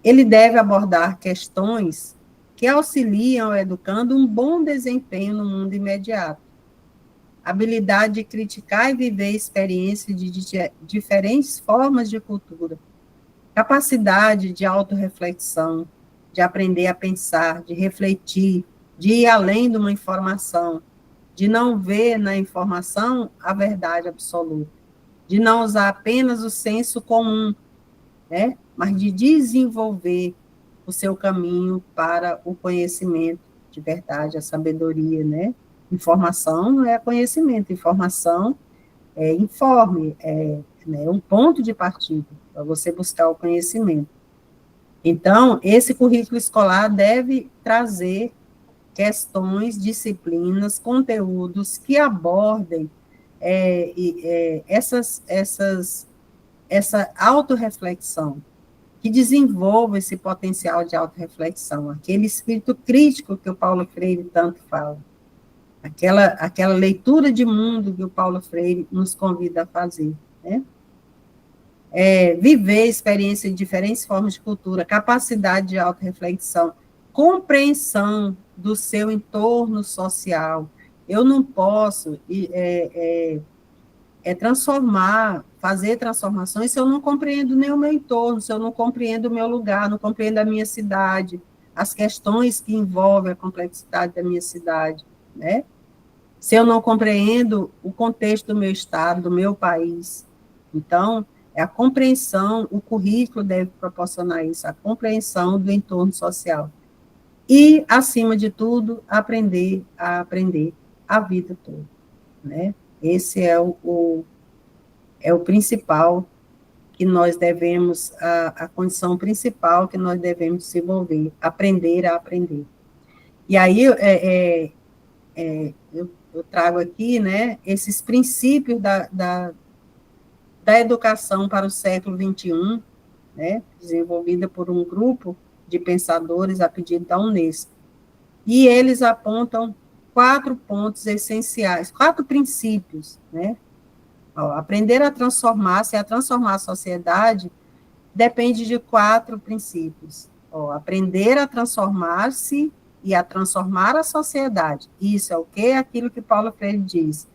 Ele deve abordar questões que auxiliam ao educando um bom desempenho no mundo imediato. Habilidade de criticar e viver experiências de diferentes formas de cultura. Capacidade de autorreflexão, de aprender a pensar, de refletir, de ir além de uma informação, de não ver na informação a verdade absoluta, de não usar apenas o senso comum, né? Mas de desenvolver o seu caminho para o conhecimento de verdade, a sabedoria, né? Informação não é conhecimento, informação é informe, né, um ponto de partida para você buscar o conhecimento. Então, esse currículo escolar deve trazer questões, disciplinas, conteúdos que abordem essa autorreflexão, que desenvolva esse potencial de autorreflexão, aquele espírito crítico que o Paulo Freire tanto fala, aquela leitura de mundo que o Paulo Freire nos convida a fazer, né? Viver experiência de diferentes formas de cultura, capacidade de autorreflexão, compreensão do seu entorno social. Eu não posso fazer transformações se eu não compreendo nem o meu entorno, se eu não compreendo o meu lugar, não compreendo a minha cidade, as questões que envolvem a complexidade da minha cidade, né? Se eu não compreendo o contexto do meu estado, do meu país. Então, a compreensão, o currículo deve proporcionar isso, a compreensão do entorno social. E, acima de tudo, aprender a vida toda, né? Esse é o principal que nós devemos, a condição principal que nós devemos desenvolver, aprender a aprender. E aí, eu trago aqui, né, esses princípios da educação para o século XXI, né, desenvolvida por um grupo de pensadores a pedido da Unesco. E eles apontam 4 pontos essenciais, 4 princípios, né? Aprender a transformar-se, a transformar a sociedade, depende de 4 princípios. Aprender a transformar-se e a transformar a sociedade. Isso é o quê? Aquilo que Paulo Freire diz.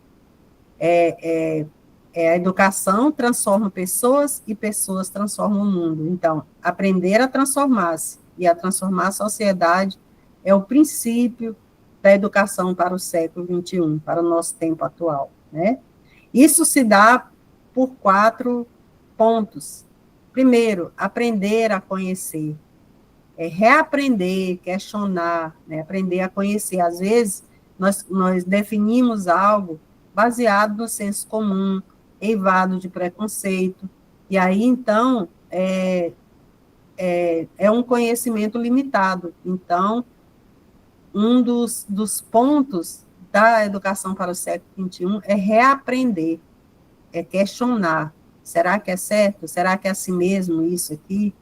A educação transforma pessoas e pessoas transformam o mundo. Então, aprender a transformar-se e a transformar a sociedade é o princípio da educação para o século XXI, para o nosso tempo atual, né? Isso se dá por 4 pontos. Primeiro, aprender a conhecer. Reaprender, questionar, né? Aprender a conhecer. Às vezes, nós definimos algo baseado no senso comum, eivado de preconceito, e aí, então, é um conhecimento limitado. Então, um dos pontos da educação para o século XXI é reaprender, é questionar. Será que é certo? Será que é assim mesmo isso aqui?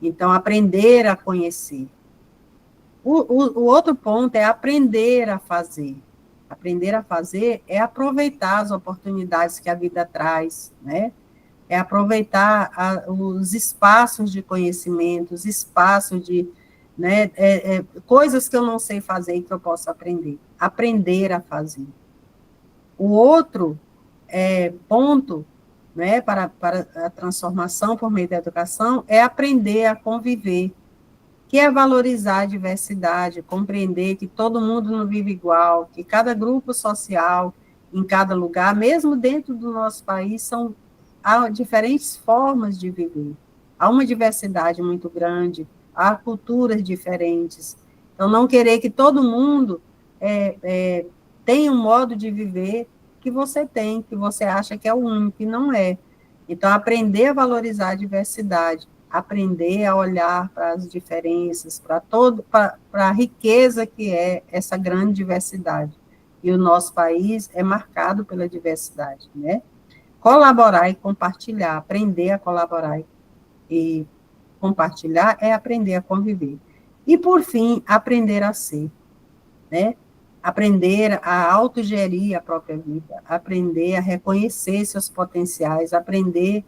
Então, aprender a conhecer. O outro ponto é aprender a fazer. Aprender a fazer é aproveitar as oportunidades que a vida traz, né? É aproveitar os espaços de conhecimento, os espaços de, né, coisas que eu não sei fazer e que eu posso aprender. Aprender a fazer. O outro ponto, né, para a transformação por meio da educação é aprender a conviver, que é valorizar a diversidade, compreender que todo mundo não vive igual, que cada grupo social, em cada lugar, mesmo dentro do nosso país, há diferentes formas de viver. Há uma diversidade muito grande, há culturas diferentes. Então, não querer que todo mundo tenha um modo de viver que você tem, que você acha que é o único, e não é. Então, aprender a valorizar a diversidade, aprender a olhar para as diferenças, para a riqueza que é essa grande diversidade. E o nosso país é marcado pela diversidade, né? Colaborar e compartilhar, aprender a colaborar e compartilhar é aprender a conviver. E, por fim, aprender a ser, né? Aprender a autogerir a própria vida, aprender a reconhecer seus potenciais, aprender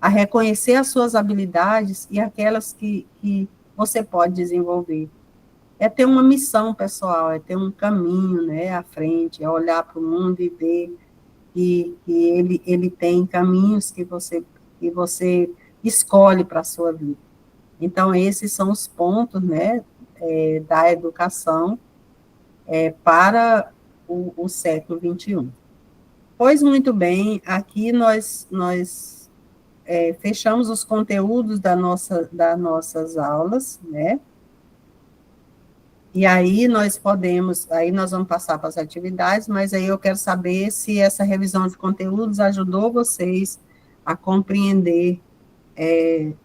a reconhecer as suas habilidades e aquelas que você pode desenvolver. É ter uma missão pessoal, é ter um caminho, né, à frente, é olhar para o mundo e ver que ele tem caminhos que você escolhe para a sua vida. Então, esses são os pontos, né, da educação para o século XXI. Pois muito bem, aqui nós fechamos os conteúdos das nossas aulas, né? E aí nós vamos passar para as atividades, mas aí eu quero saber se essa revisão de conteúdos ajudou vocês a compreender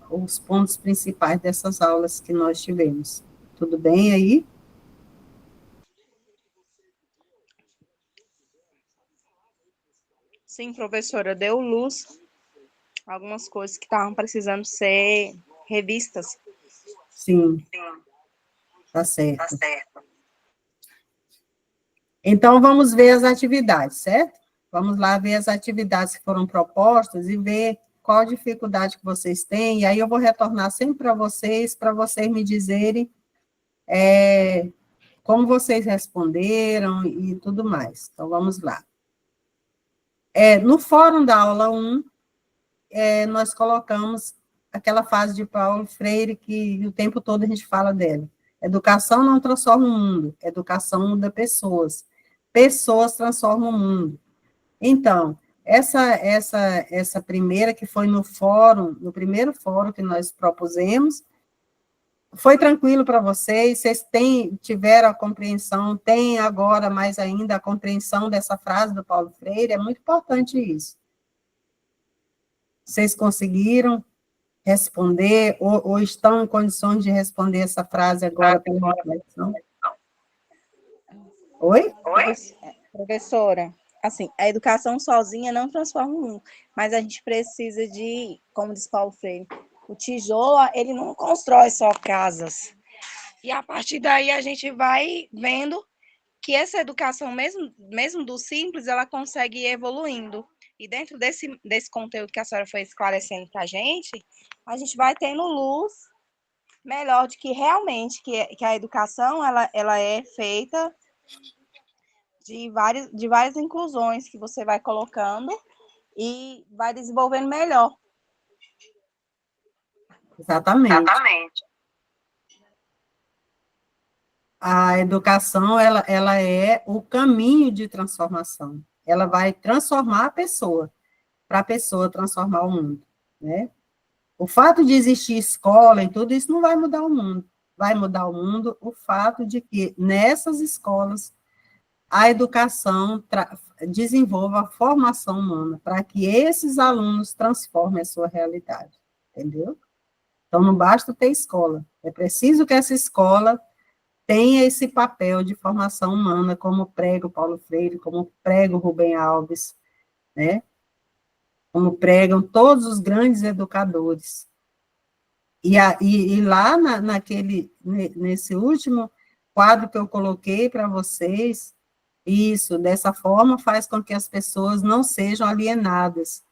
os pontos principais dessas aulas que nós tivemos. Tudo bem aí? Sim, professora, deu luz algumas coisas que estavam precisando ser revistas. Sim. Tá certo. Então, vamos ver as atividades, certo? Vamos lá ver as atividades que foram propostas e ver qual a dificuldade que vocês têm, e aí eu vou retornar sempre para vocês me dizerem como vocês responderam e tudo mais. Então, vamos lá. No fórum da aula 1, nós colocamos aquela frase de Paulo Freire, que o tempo todo a gente fala dela. Educação não transforma o mundo, educação muda pessoas. Pessoas transformam o mundo. Então, essa primeira, que foi no primeiro fórum que nós propusemos, foi tranquilo para vocês? Vocês tiveram a compreensão, têm agora mais ainda a compreensão dessa frase do Paulo Freire? É muito importante isso. Vocês conseguiram responder, ou estão em condições de responder essa frase agora pela reflexão? Oi? Professora, assim, a educação sozinha não transforma o mundo, mas a gente precisa de, como diz Paulo Freire, o tijolo, ele não constrói só casas. E a partir daí a gente vai vendo que essa educação, mesmo do simples, ela consegue ir evoluindo. E dentro desse conteúdo que a senhora foi esclarecendo para a gente vai tendo luz melhor de que realmente que a educação ela é feita de várias inclusões que você vai colocando e vai desenvolvendo melhor. Exatamente. A educação, ela é o caminho de transformação. ela vai transformar a pessoa, para a pessoa transformar o mundo, né? O fato de existir escola e tudo isso não vai mudar o mundo. Vai mudar o mundo o fato de que nessas escolas a educação desenvolva a formação humana para que esses alunos transformem a sua realidade, entendeu? Então, não basta ter escola, é preciso que essa escola tenha esse papel de formação humana, como prega o Paulo Freire, como prega o Rubem Alves, né? Como pregam todos os grandes educadores. E lá nesse último quadro que eu coloquei para vocês, isso, dessa forma, faz com que as pessoas não sejam alienadas.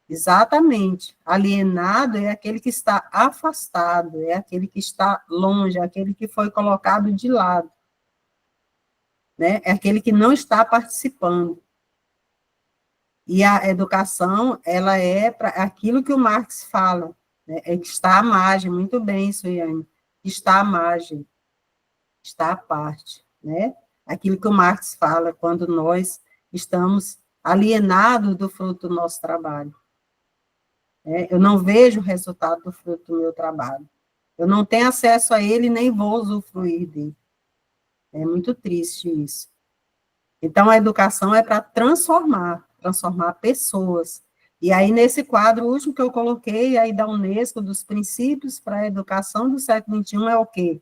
Exatamente. Alienado é aquele que está afastado, é aquele que está longe, é aquele que foi colocado de lado, né? É aquele que não está participando. E a educação, ela é para aquilo que o Marx fala, né? É que está à margem, muito bem, Suiane, está à margem, está à parte, né? Aquilo que o Marx fala quando nós estamos alienados do fruto do nosso trabalho. Eu não vejo o resultado do fruto do meu trabalho. Eu não tenho acesso a ele, nem vou usufruir dele. É muito triste isso. Então, a educação é para transformar pessoas. E aí, nesse quadro último que eu coloquei, aí da Unesco, dos princípios para a educação do século XXI, é o quê?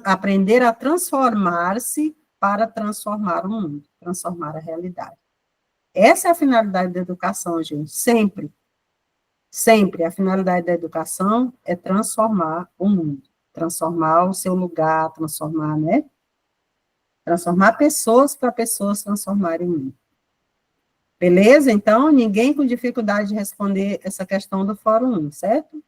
Aprender a transformar-se para transformar o mundo, transformar a realidade. Essa é a finalidade da educação, gente, sempre. Sempre, a finalidade da educação é transformar o mundo, transformar o seu lugar, transformar, né? Transformar pessoas para pessoas transformarem o mundo. Beleza? Então, ninguém com dificuldade de responder essa questão do Fórum 1, certo?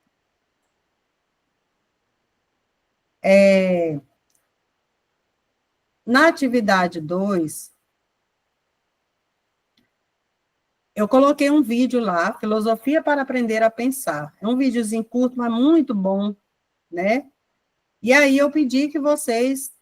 Na atividade 2, eu coloquei um vídeo lá, Filosofia para Aprender a Pensar. É um videozinho curto, mas muito bom, né? E aí eu pedi que vocês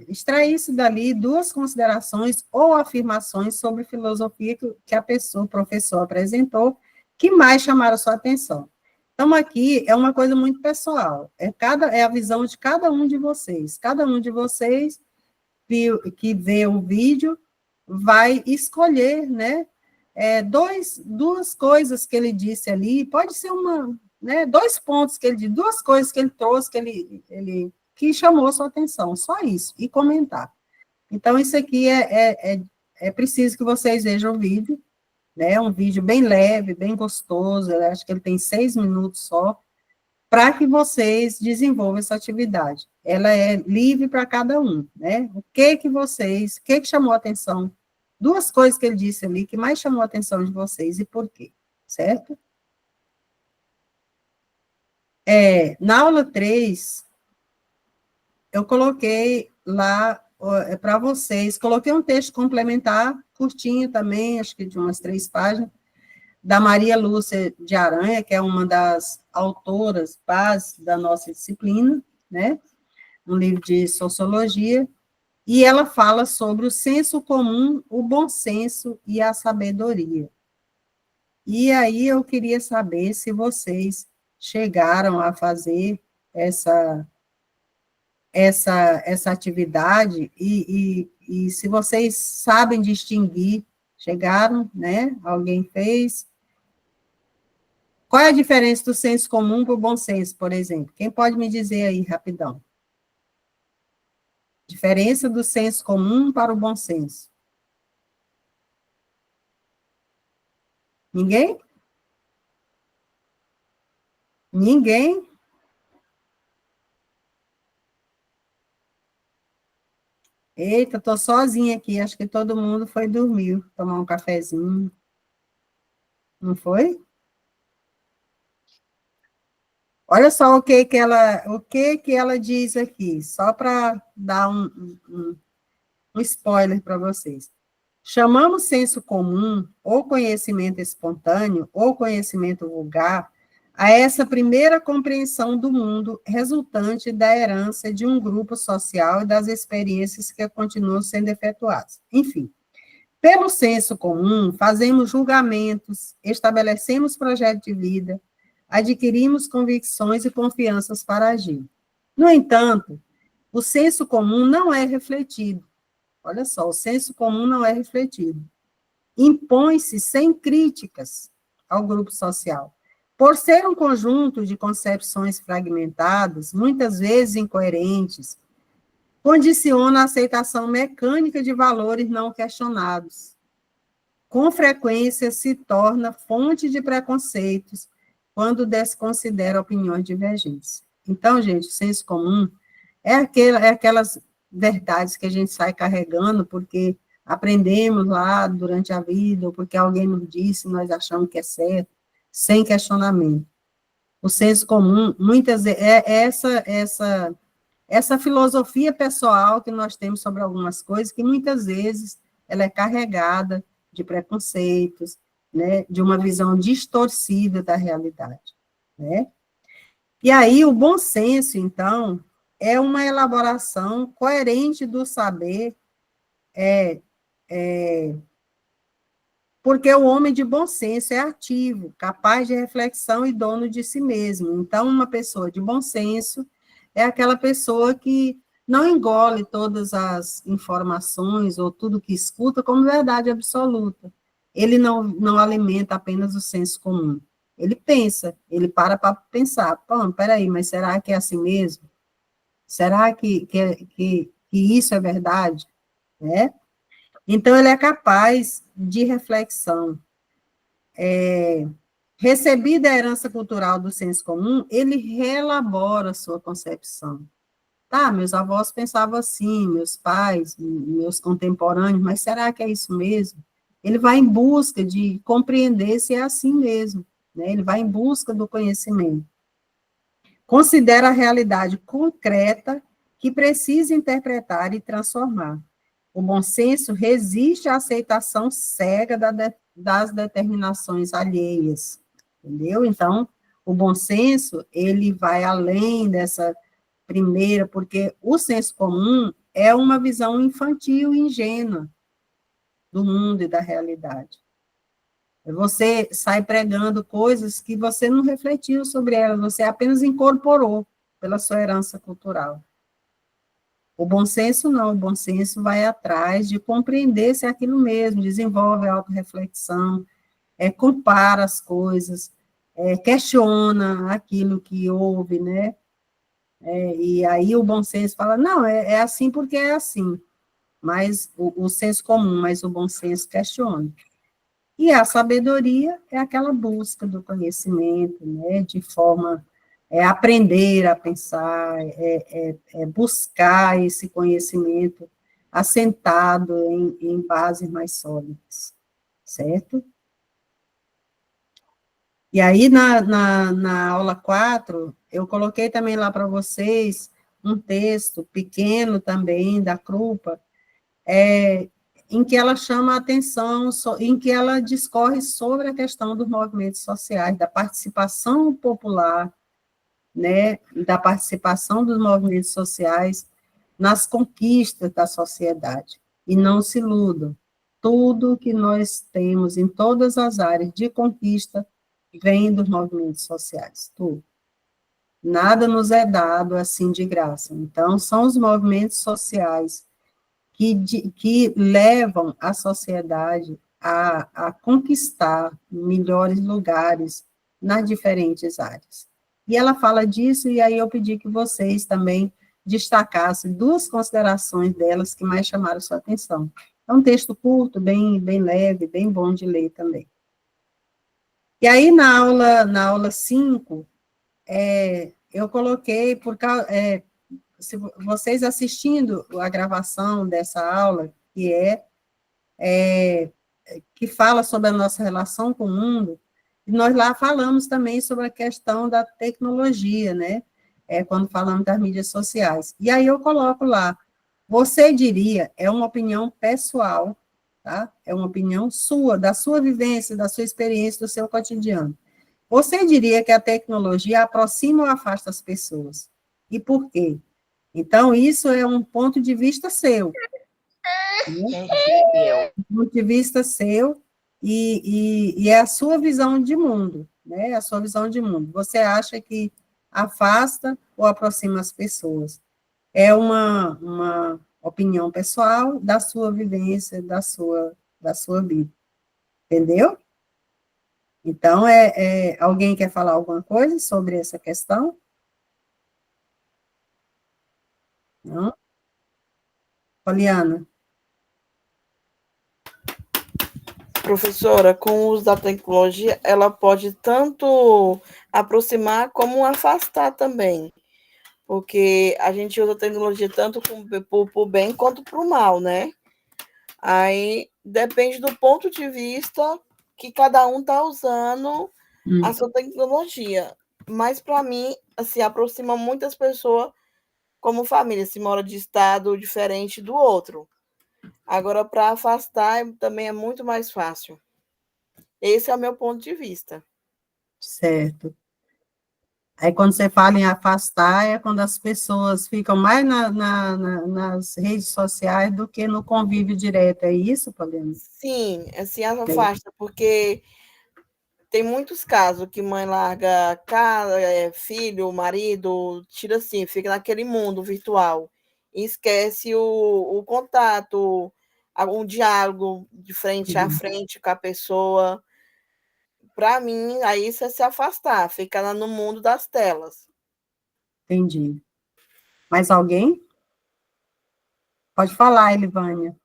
extraíssem dali 2 considerações ou afirmações sobre filosofia que o professor apresentou, que mais chamaram a sua atenção. Então, aqui é uma coisa muito pessoal, é a visão de cada um de vocês. Cada um de vocês que vê o vídeo vai escolher, né, duas coisas que ele disse ali, pode ser né, 2 pontos que ele disse, 2 coisas que ele trouxe, que chamou a sua atenção, só isso, e comentar. Então, isso aqui é preciso que vocês vejam o vídeo, né, um vídeo bem leve, bem gostoso, eu acho que ele tem 6 minutos só, para que vocês desenvolvam essa atividade. Ela é livre para cada um, né? O que chamou a atenção? 2 coisas que ele disse ali que mais chamou a atenção de vocês e por quê, certo? Na aula 3, eu coloquei lá para vocês, coloquei um texto complementar, curtinho também, acho que de umas 3 páginas, da Maria Lúcia de Aranha, que é uma das autoras base da nossa disciplina, né? Um livro de sociologia, e ela fala sobre o senso comum, o bom senso e a sabedoria. E aí eu queria saber se vocês chegaram a fazer essa atividade e se vocês sabem distinguir, chegaram, né? Alguém fez? Qual é a diferença do senso comum para o bom senso, por exemplo? Quem pode me dizer aí, rapidão? Diferença do senso comum para o bom senso. Ninguém? Ninguém? Eita, estou sozinha aqui, acho que todo mundo foi dormir, tomar um cafezinho. Não foi? Olha só o que ela diz aqui, só para dar um spoiler para vocês. Chamamos senso comum, ou conhecimento espontâneo, ou conhecimento vulgar, a essa primeira compreensão do mundo resultante da herança de um grupo social e das experiências que continuam sendo efetuadas. Enfim, Pelo senso comum, fazemos julgamentos, estabelecemos projeto de vida, adquirimos convicções e confianças para agir. No entanto, o senso comum não é refletido. Olha só, o senso comum não é refletido. Impõe-se sem críticas ao grupo social. Por ser um conjunto de concepções fragmentadas, muitas vezes incoerentes, condiciona a aceitação mecânica de valores não questionados. Com frequência se torna fonte de preconceitos quando desconsidera opiniões divergentes. Então, gente, o senso comum é aquelas verdades que a gente sai carregando porque aprendemos lá durante a vida, ou porque alguém nos disse, nós achamos que é certo, sem questionamento. O senso comum, muitas vezes, é essa filosofia pessoal que nós temos sobre algumas coisas, que muitas vezes ela é carregada de preconceitos, né, de uma visão distorcida da realidade, né? E aí, o bom senso, então, é uma elaboração coerente do saber, porque o homem de bom senso é ativo, capaz de reflexão e dono de si mesmo. Então, uma pessoa de bom senso é aquela pessoa que não engole todas as informações ou tudo que escuta como verdade absoluta. Ele não alimenta apenas o senso comum. Ele pensa, ele para pensar, pô, peraí, mas será que é assim mesmo? Será que isso é verdade? Né? Então, ele é capaz de reflexão. Recebida a herança cultural do senso comum, ele reelabora a sua concepção. Tá, meus avós pensavam assim, meus pais, meus contemporâneos, mas será que é isso mesmo? Ele vai em busca de compreender se é assim mesmo, né? Ele vai em busca do conhecimento. Considera a realidade concreta que precisa interpretar e transformar. O bom senso resiste à aceitação cega das determinações alheias, entendeu? Então, o bom senso, ele vai além dessa primeira, porque o senso comum é uma visão infantil e ingênua do mundo e da realidade. Você sai pregando coisas que você não refletiu sobre elas, você apenas incorporou pela sua herança cultural. O bom senso não, o bom senso vai atrás de compreender se é aquilo mesmo, desenvolve a autorreflexão, compara as coisas, questiona aquilo que houve, né? E aí o bom senso fala, não, é assim porque é assim, mas o senso comum, mas o bom senso questiona. E a sabedoria é aquela busca do conhecimento, né, de forma, aprender a pensar, buscar esse conhecimento assentado em bases mais sólidas, certo? E aí, na aula 4, eu coloquei também lá para vocês um texto pequeno também, da Krupa, em que ela chama a atenção, em que ela discorre sobre a questão dos movimentos sociais, da participação popular, né, da participação dos movimentos sociais nas conquistas da sociedade. E não se iludam, tudo que nós temos em todas as áreas de conquista vem dos movimentos sociais, tudo. Nada nos é dado assim de graça. Então, são os movimentos sociais que levam a sociedade a conquistar melhores lugares nas diferentes áreas. E ela fala disso, e aí eu pedi que vocês também destacassem 2 considerações delas que mais chamaram sua atenção. É um texto curto, bem leve, bem bom de ler também. E aí, na aula 5, eu coloquei, se vocês assistindo a gravação dessa aula, que fala sobre a nossa relação com o mundo, e nós lá falamos também sobre a questão da tecnologia, né? Quando falamos das mídias sociais. E aí eu coloco lá, você diria, é uma opinião pessoal, tá? É uma opinião sua, da sua vivência, da sua experiência, do seu cotidiano. Você diria que a tecnologia aproxima ou afasta as pessoas? E por quê? Então, isso é um ponto de vista seu. né? Do ponto de vista seu, e é a sua visão de mundo, né? A sua visão de mundo. Você acha que afasta ou aproxima as pessoas? É uma opinião pessoal da sua vivência, da sua vida. Entendeu? Então, alguém quer falar alguma coisa sobre essa questão? Não? Poliana? Professora, com o uso da tecnologia, ela pode tanto aproximar como afastar também, porque a gente usa a tecnologia tanto para o bem quanto para o mal, né? Aí depende do ponto de vista que cada um está usando a sua tecnologia. Mas, para mim, assim, aproxima muitas pessoas como família, se mora de estado diferente do outro. Agora, para afastar, também é muito mais fácil. Esse é o meu ponto de vista. Certo. Aí, quando você fala em afastar, é quando as pessoas ficam mais nas redes sociais do que no convívio direto, é isso, Poliana? Sim, assim, afasta, porque tem muitos casos que mãe larga casa, filho, marido, tira assim, fica naquele mundo virtual e esquece o contato, um diálogo de frente a frente com a pessoa. Para mim, aí isso é se afastar, ficar no mundo das telas. Entendi. Mais alguém? Pode falar, Elivânia.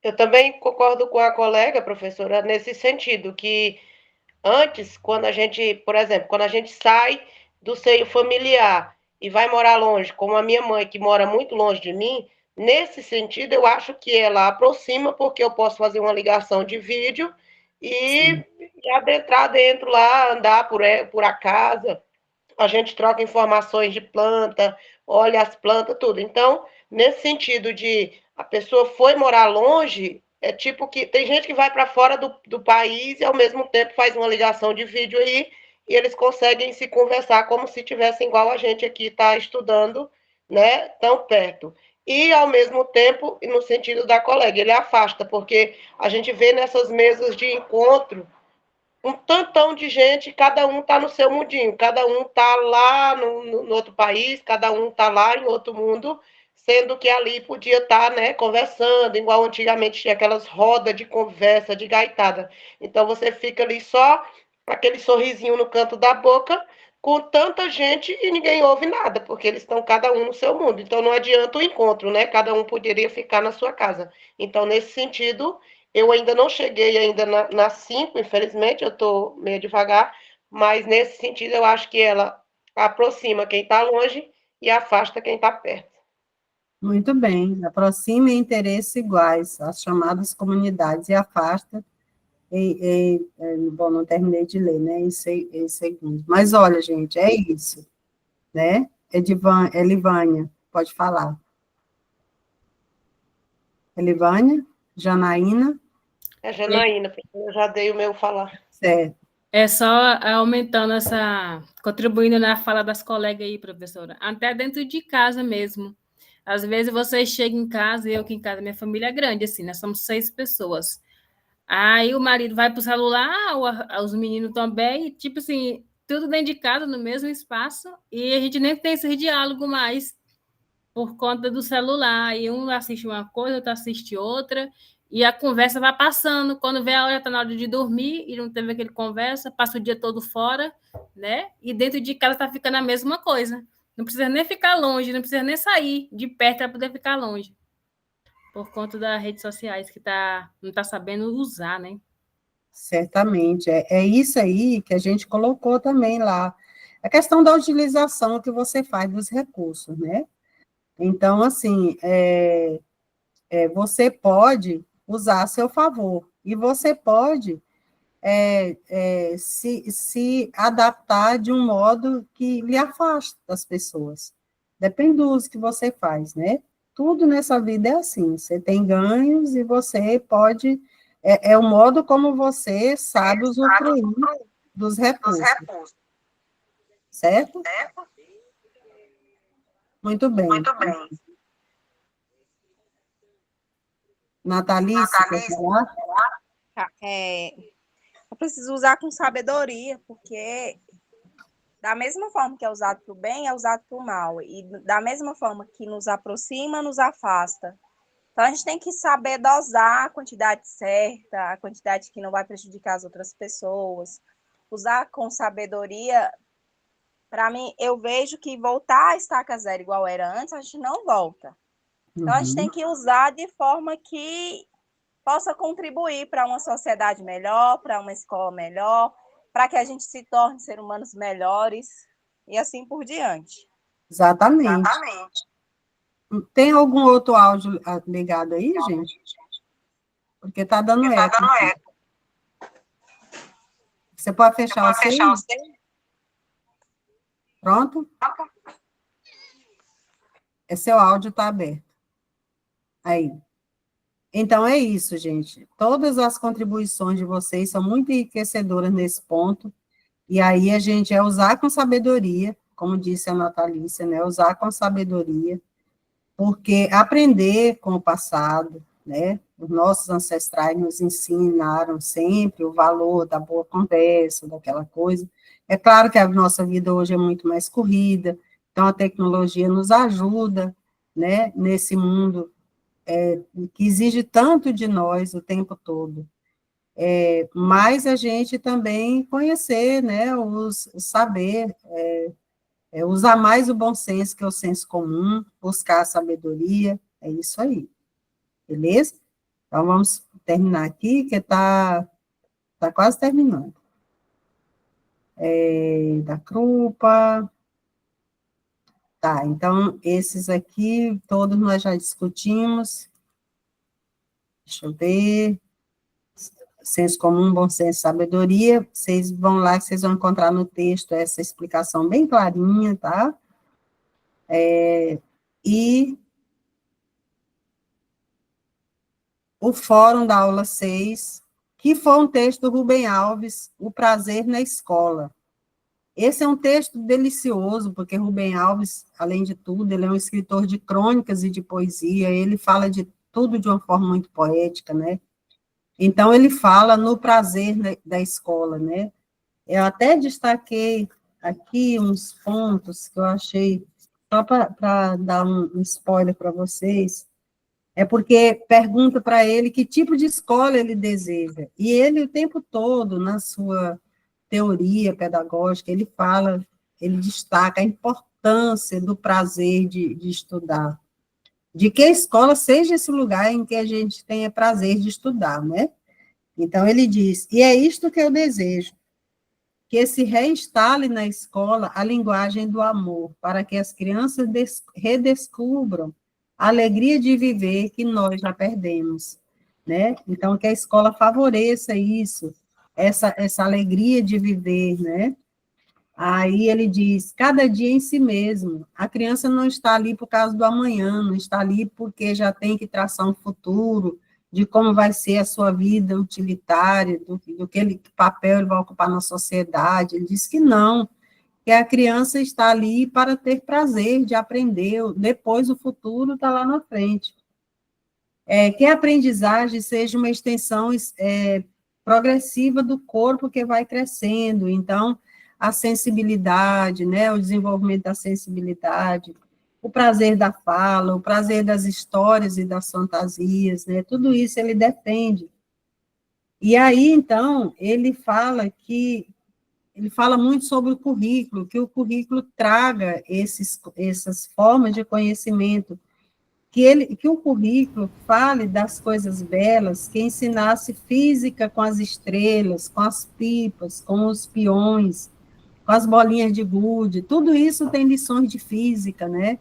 Eu também concordo com a colega, professora, nesse sentido, que antes, quando a gente, por exemplo, quando a gente sai do seio familiar e vai morar longe, como a minha mãe, que mora muito longe de mim, nesse sentido, eu acho que ela aproxima, porque eu posso fazer uma ligação de vídeo e adentrar dentro lá, andar por a casa, a gente troca informações de planta, olha as plantas, tudo. Então, nesse sentido de a pessoa foi morar longe, é tipo que tem gente que vai para fora do país e ao mesmo tempo faz uma ligação de vídeo aí e eles conseguem se conversar como se tivessem igual a gente aqui está estudando, né, tão perto. E ao mesmo tempo, no sentido da colega, ele afasta, porque a gente vê nessas mesas de encontro um tantão de gente, cada um está no seu mundinho, cada um está lá no outro país, cada um está lá em outro mundo, sendo que ali podia estar, né, conversando, igual antigamente tinha aquelas rodas de conversa, de gaitada. Então você fica ali só aquele sorrisinho no canto da boca, com tanta gente e ninguém ouve nada, porque eles estão cada um no seu mundo. Então não adianta o encontro, né? Cada um poderia ficar na sua casa. Então, nesse sentido, eu ainda não cheguei ainda nas 5, infelizmente, eu estou meio devagar, mas nesse sentido eu acho que ela aproxima quem está longe e afasta quem está perto. Muito bem. Aproxima interesses iguais, as chamadas comunidades, e afasta. Bom, não terminei de ler, né? Em segundos. Mas olha, gente, é isso, né? Elivânia, pode falar. Elivânia? Janaína? É Janaína, porque eu já dei o meu falar. Certo. É só aumentando contribuindo na fala das colegas aí, professora, até dentro de casa mesmo. Às vezes você chega em casa, eu aqui em casa, minha família é grande, assim, nós somos 6 pessoas. Aí o marido vai para o celular, os meninos também, tipo assim, tudo dentro de casa, no mesmo espaço, e a gente nem tem esse diálogo mais, por conta do celular. E um assiste uma coisa, outro assiste outra, e a conversa vai passando. Quando vê a hora, está na hora de dormir, e não teve aquele conversa, passa o dia todo fora, né? E dentro de casa está ficando a mesma coisa. Não precisa nem ficar longe, não precisa nem sair de perto para poder ficar longe. Por conta das redes sociais, que não está sabendo usar, né? Certamente. É isso aí que a gente colocou também lá. A questão da utilização que você faz dos recursos, né? Então, assim, você pode usar a seu favor, e você pode se adaptar de um modo que lhe afaste das pessoas. Depende do uso que você faz, né? Tudo nessa vida é assim, você tem ganhos e você pode, é o modo como você sabe usufruir dos recursos. Certo? Muito bem. Natalice, quer falar? Eu preciso usar com sabedoria, porque da mesma forma que é usado para o bem, é usado para o mal. E da mesma forma que nos aproxima, nos afasta. Então, a gente tem que saber dosar a quantidade certa, a quantidade que não vai prejudicar as outras pessoas. Usar com sabedoria, para mim, eu vejo que voltar a estaca zero igual era antes, a gente não volta. Então, a gente tem que usar de forma que possa contribuir para uma sociedade melhor, para uma escola melhor, para que a gente se torne seres humanos melhores e assim por diante. Exatamente. Tem algum outro áudio ligado aí, gente? Porque está dando eco. Você pode fechar o seu? Pronto? Seu áudio está aberto. Aí. Então, é isso, gente. Todas as contribuições de vocês são muito enriquecedoras nesse ponto. E aí, a gente é usar com sabedoria, como disse a Natalícia, né? Usar com sabedoria, porque aprender com o passado, né? Os nossos ancestrais nos ensinaram sempre o valor da boa conversa, daquela coisa. É claro que a nossa vida hoje é muito mais corrida, então a tecnologia nos ajuda, né? Nesse mundo que exige tanto de nós o tempo todo. Mas a gente também conhecer, né, saber, usar mais o bom senso, que é o senso comum, buscar a sabedoria, é isso aí, beleza? Então, vamos terminar aqui, que tá quase terminando. Da Krupa. Tá, então, esses aqui, todos nós já discutimos. Deixa eu ver. Senso comum, bom senso, sabedoria. Vocês vão lá, que vocês vão encontrar no texto essa explicação bem clarinha, tá? E o fórum da aula 6, que foi um texto do Rubem Alves, O Prazer na Escola. Esse é um texto delicioso, porque Rubem Alves, além de tudo, ele é um escritor de crônicas e de poesia, ele fala de tudo de uma forma muito poética, né? Então, ele fala no prazer da escola, né? Eu até destaquei aqui uns pontos que eu achei, só para dar um spoiler para vocês, porque pergunta para ele que tipo de escola ele deseja, e ele o tempo todo, na sua teoria pedagógica, ele destaca a importância do prazer de estudar, de que a escola seja esse lugar em que a gente tenha prazer de estudar, né? Então, ele diz, e é isto que eu desejo, que se reinstale na escola a linguagem do amor, para que as crianças redescubram a alegria de viver que nós já perdemos, né? Então, que a escola favoreça isso, essa alegria de viver, né? Aí ele diz, cada dia em si mesmo, a criança não está ali por causa do amanhã, não está ali porque já tem que traçar um futuro, de como vai ser a sua vida utilitária, do que papel ele vai ocupar na sociedade. Ele diz que não, que a criança está ali para ter prazer de aprender, depois o futuro está lá na frente. Que a aprendizagem seja uma extensão progressiva do corpo que vai crescendo, então, a sensibilidade, né, o desenvolvimento da sensibilidade, o prazer da fala, o prazer das histórias e das fantasias, né, tudo isso ele defende. E aí, então, ele fala muito sobre o currículo, que o currículo traga essas formas de conhecimento, que o currículo fale das coisas belas, que ensinasse física com as estrelas, com as pipas, com os peões, com as bolinhas de gude, tudo isso tem lições de física, né?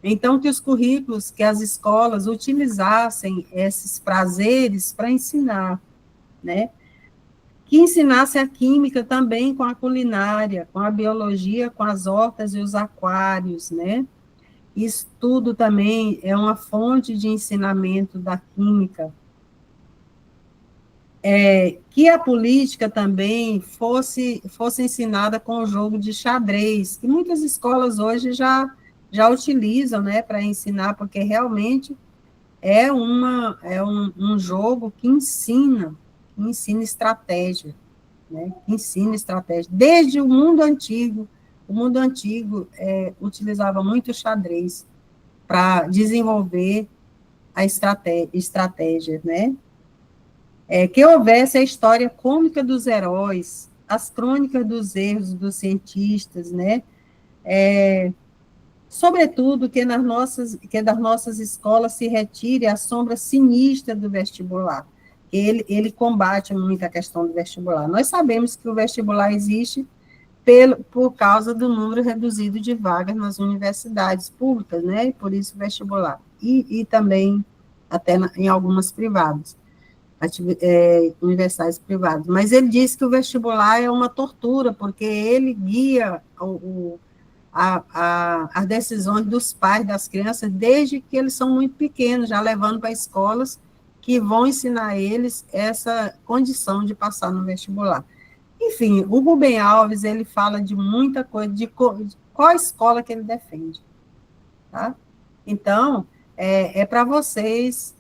Então, que os currículos, que as escolas utilizassem esses prazeres para ensinar, né? Que ensinasse a química também com a culinária, com a biologia, com as hortas e os aquários, né? Isso tudo também é uma fonte de ensinamento da química. Que a política também fosse ensinada com o jogo de xadrez, que muitas escolas hoje já utilizam, né, para ensinar, porque realmente é um jogo que ensina estratégia, né? Ensina estratégia. Desde o mundo antigo utilizava muito o xadrez para desenvolver a estratégia, né? Que houvesse a história cômica dos heróis, as crônicas dos erros dos cientistas, né? Sobretudo que das nossas escolas se retire a sombra sinistra do vestibular. Ele combate muito a questão do vestibular. Nós sabemos que o vestibular existe por causa do número reduzido de vagas nas universidades públicas, né? Por isso o vestibular. E também até em algumas privadas, universidades privadas. Mas ele diz que o vestibular é uma tortura, porque ele guia as decisões dos pais das crianças desde que eles são muito pequenos, já levando para escolas que vão ensinar eles essa condição de passar no vestibular. Enfim, o Rubem Alves, ele fala de muita coisa, de qual escola que ele defende, tá? Então, para vocês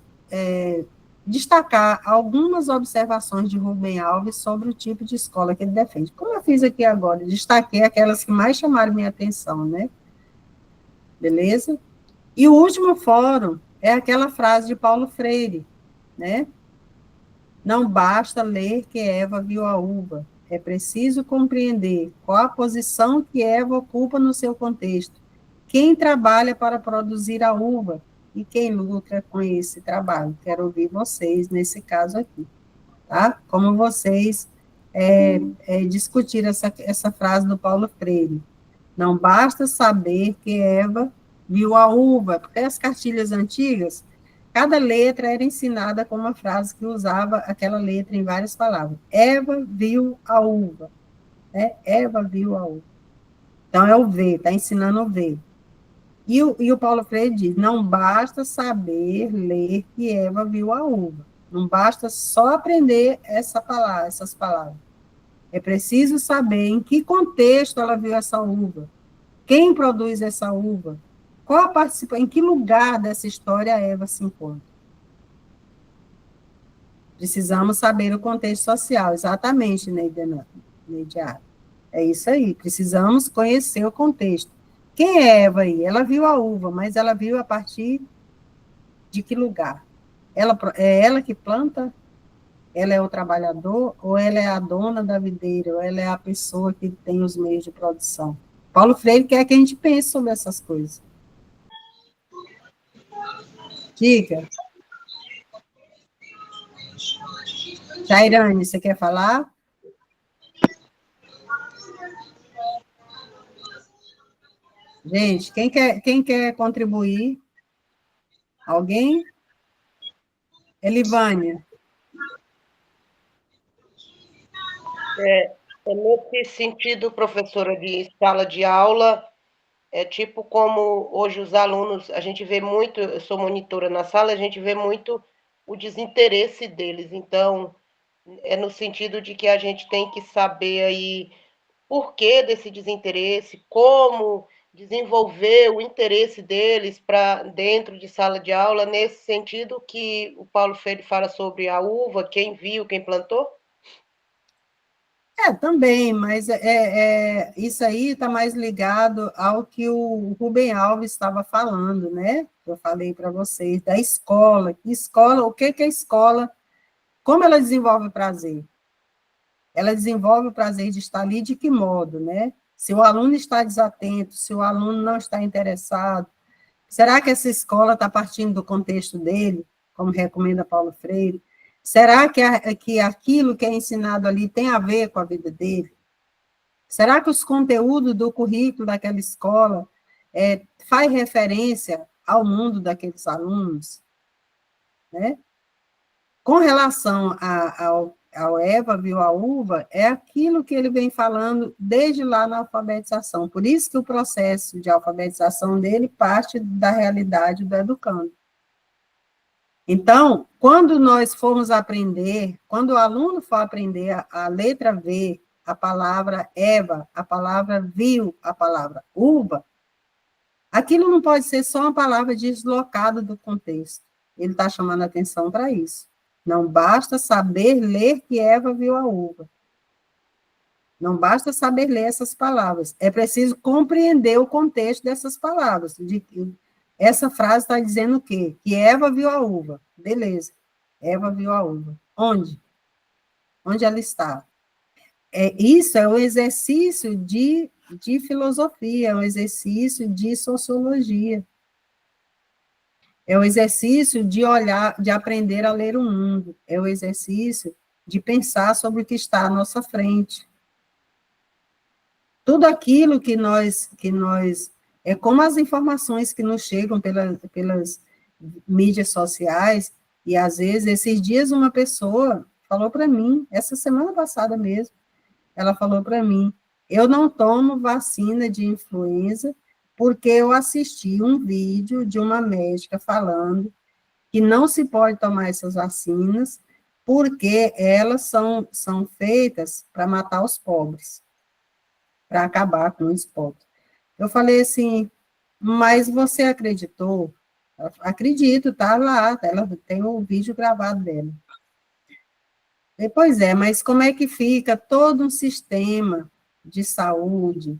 destacar algumas observações de Rubem Alves sobre o tipo de escola que ele defende. Como eu fiz aqui agora, destaquei aquelas que mais chamaram minha atenção, né? Beleza? E o último fórum é aquela frase de Paulo Freire, né? Não basta ler que Eva viu a uva, é preciso compreender qual a posição que Eva ocupa no seu contexto, quem trabalha para produzir a uva e quem lucra com esse trabalho. Quero ouvir vocês nesse caso aqui, tá? Como vocês discutiram essa frase do Paulo Freire. Não basta saber que Eva viu a uva, porque as cartilhas antigas, cada letra era ensinada com uma frase que usava aquela letra em várias palavras. Eva viu a uva, né? Eva viu a uva. Então, é o ver, está ensinando o ver. E o Paulo Freire diz, não basta saber ler que Eva viu a uva. Não basta só aprender essas palavras. É preciso saber em que contexto ela viu essa uva. Quem produz essa uva? Em que lugar dessa história a Eva se encontra? Precisamos saber o contexto social. Exatamente, Neidiara. É isso aí. Precisamos conhecer o contexto. Quem é Eva aí? Ela viu a uva, mas ela viu a partir de que lugar? É ela que planta? Ela é o trabalhador? Ou ela é a dona da videira? Ou ela é a pessoa que tem os meios de produção? Paulo Freire quer que a gente pense sobre essas coisas. Diga. Jairane, você quer falar? Gente, quem quer contribuir? Alguém? Elivânia. Nesse sentido, professora, de sala de aula, é tipo como hoje os alunos, a gente vê muito, eu sou monitora na sala, a gente vê muito o desinteresse deles. Então, é no sentido de que a gente tem que saber aí por que desse desinteresse, como desenvolver o interesse deles para dentro de sala de aula, nesse sentido que o Paulo Freire fala sobre a uva, quem viu, quem plantou? Também, mas isso aí está mais ligado ao que o Rubem Alves estava falando, né? Eu falei para vocês, da escola. O que é a escola? Como ela desenvolve o prazer? Ela desenvolve o prazer de estar ali de que modo, né? Se o aluno está desatento, se o aluno não está interessado, será que essa escola está partindo do contexto dele, como recomenda Paulo Freire? Será que aquilo que é ensinado ali tem a ver com a vida dele? Será que os conteúdos do currículo daquela escola faz referência ao mundo daqueles alunos? Né? Com relação ao Eva viu a uva, é aquilo que ele vem falando desde lá na alfabetização. Por isso que o processo de alfabetização dele parte da realidade do educando. Então, quando nós formos aprender, quando o aluno for aprender a letra V, a palavra Eva, a palavra viu, a palavra uva, aquilo não pode ser só uma palavra deslocada do contexto. ele está chamando a atenção para isso. Não basta saber ler que Eva viu a uva. Não basta saber ler essas palavras. É preciso compreender o contexto dessas palavras. Essa frase está dizendo o quê? Que Eva viu a uva. Beleza. Eva viu a uva. Onde? Onde ela está? Isso é um exercício de filosofia, é um exercício de sociologia. É um exercício de olhar, de aprender a ler o mundo. É um exercício de pensar sobre o que está à nossa frente. Tudo aquilo que nós é como as informações que nos chegam pelas mídias sociais, e às vezes, esses dias, uma pessoa falou para mim, essa semana passada mesmo, ela falou para mim, eu não tomo vacina de influenza porque eu assisti um vídeo de uma médica falando que não se pode tomar essas vacinas porque elas são feitas para matar os pobres, para acabar com os pobres. Eu falei assim, mas você acreditou? Acredito, tá lá, ela tem o vídeo gravado dela. Pois é, mas como é que fica todo um sistema de saúde,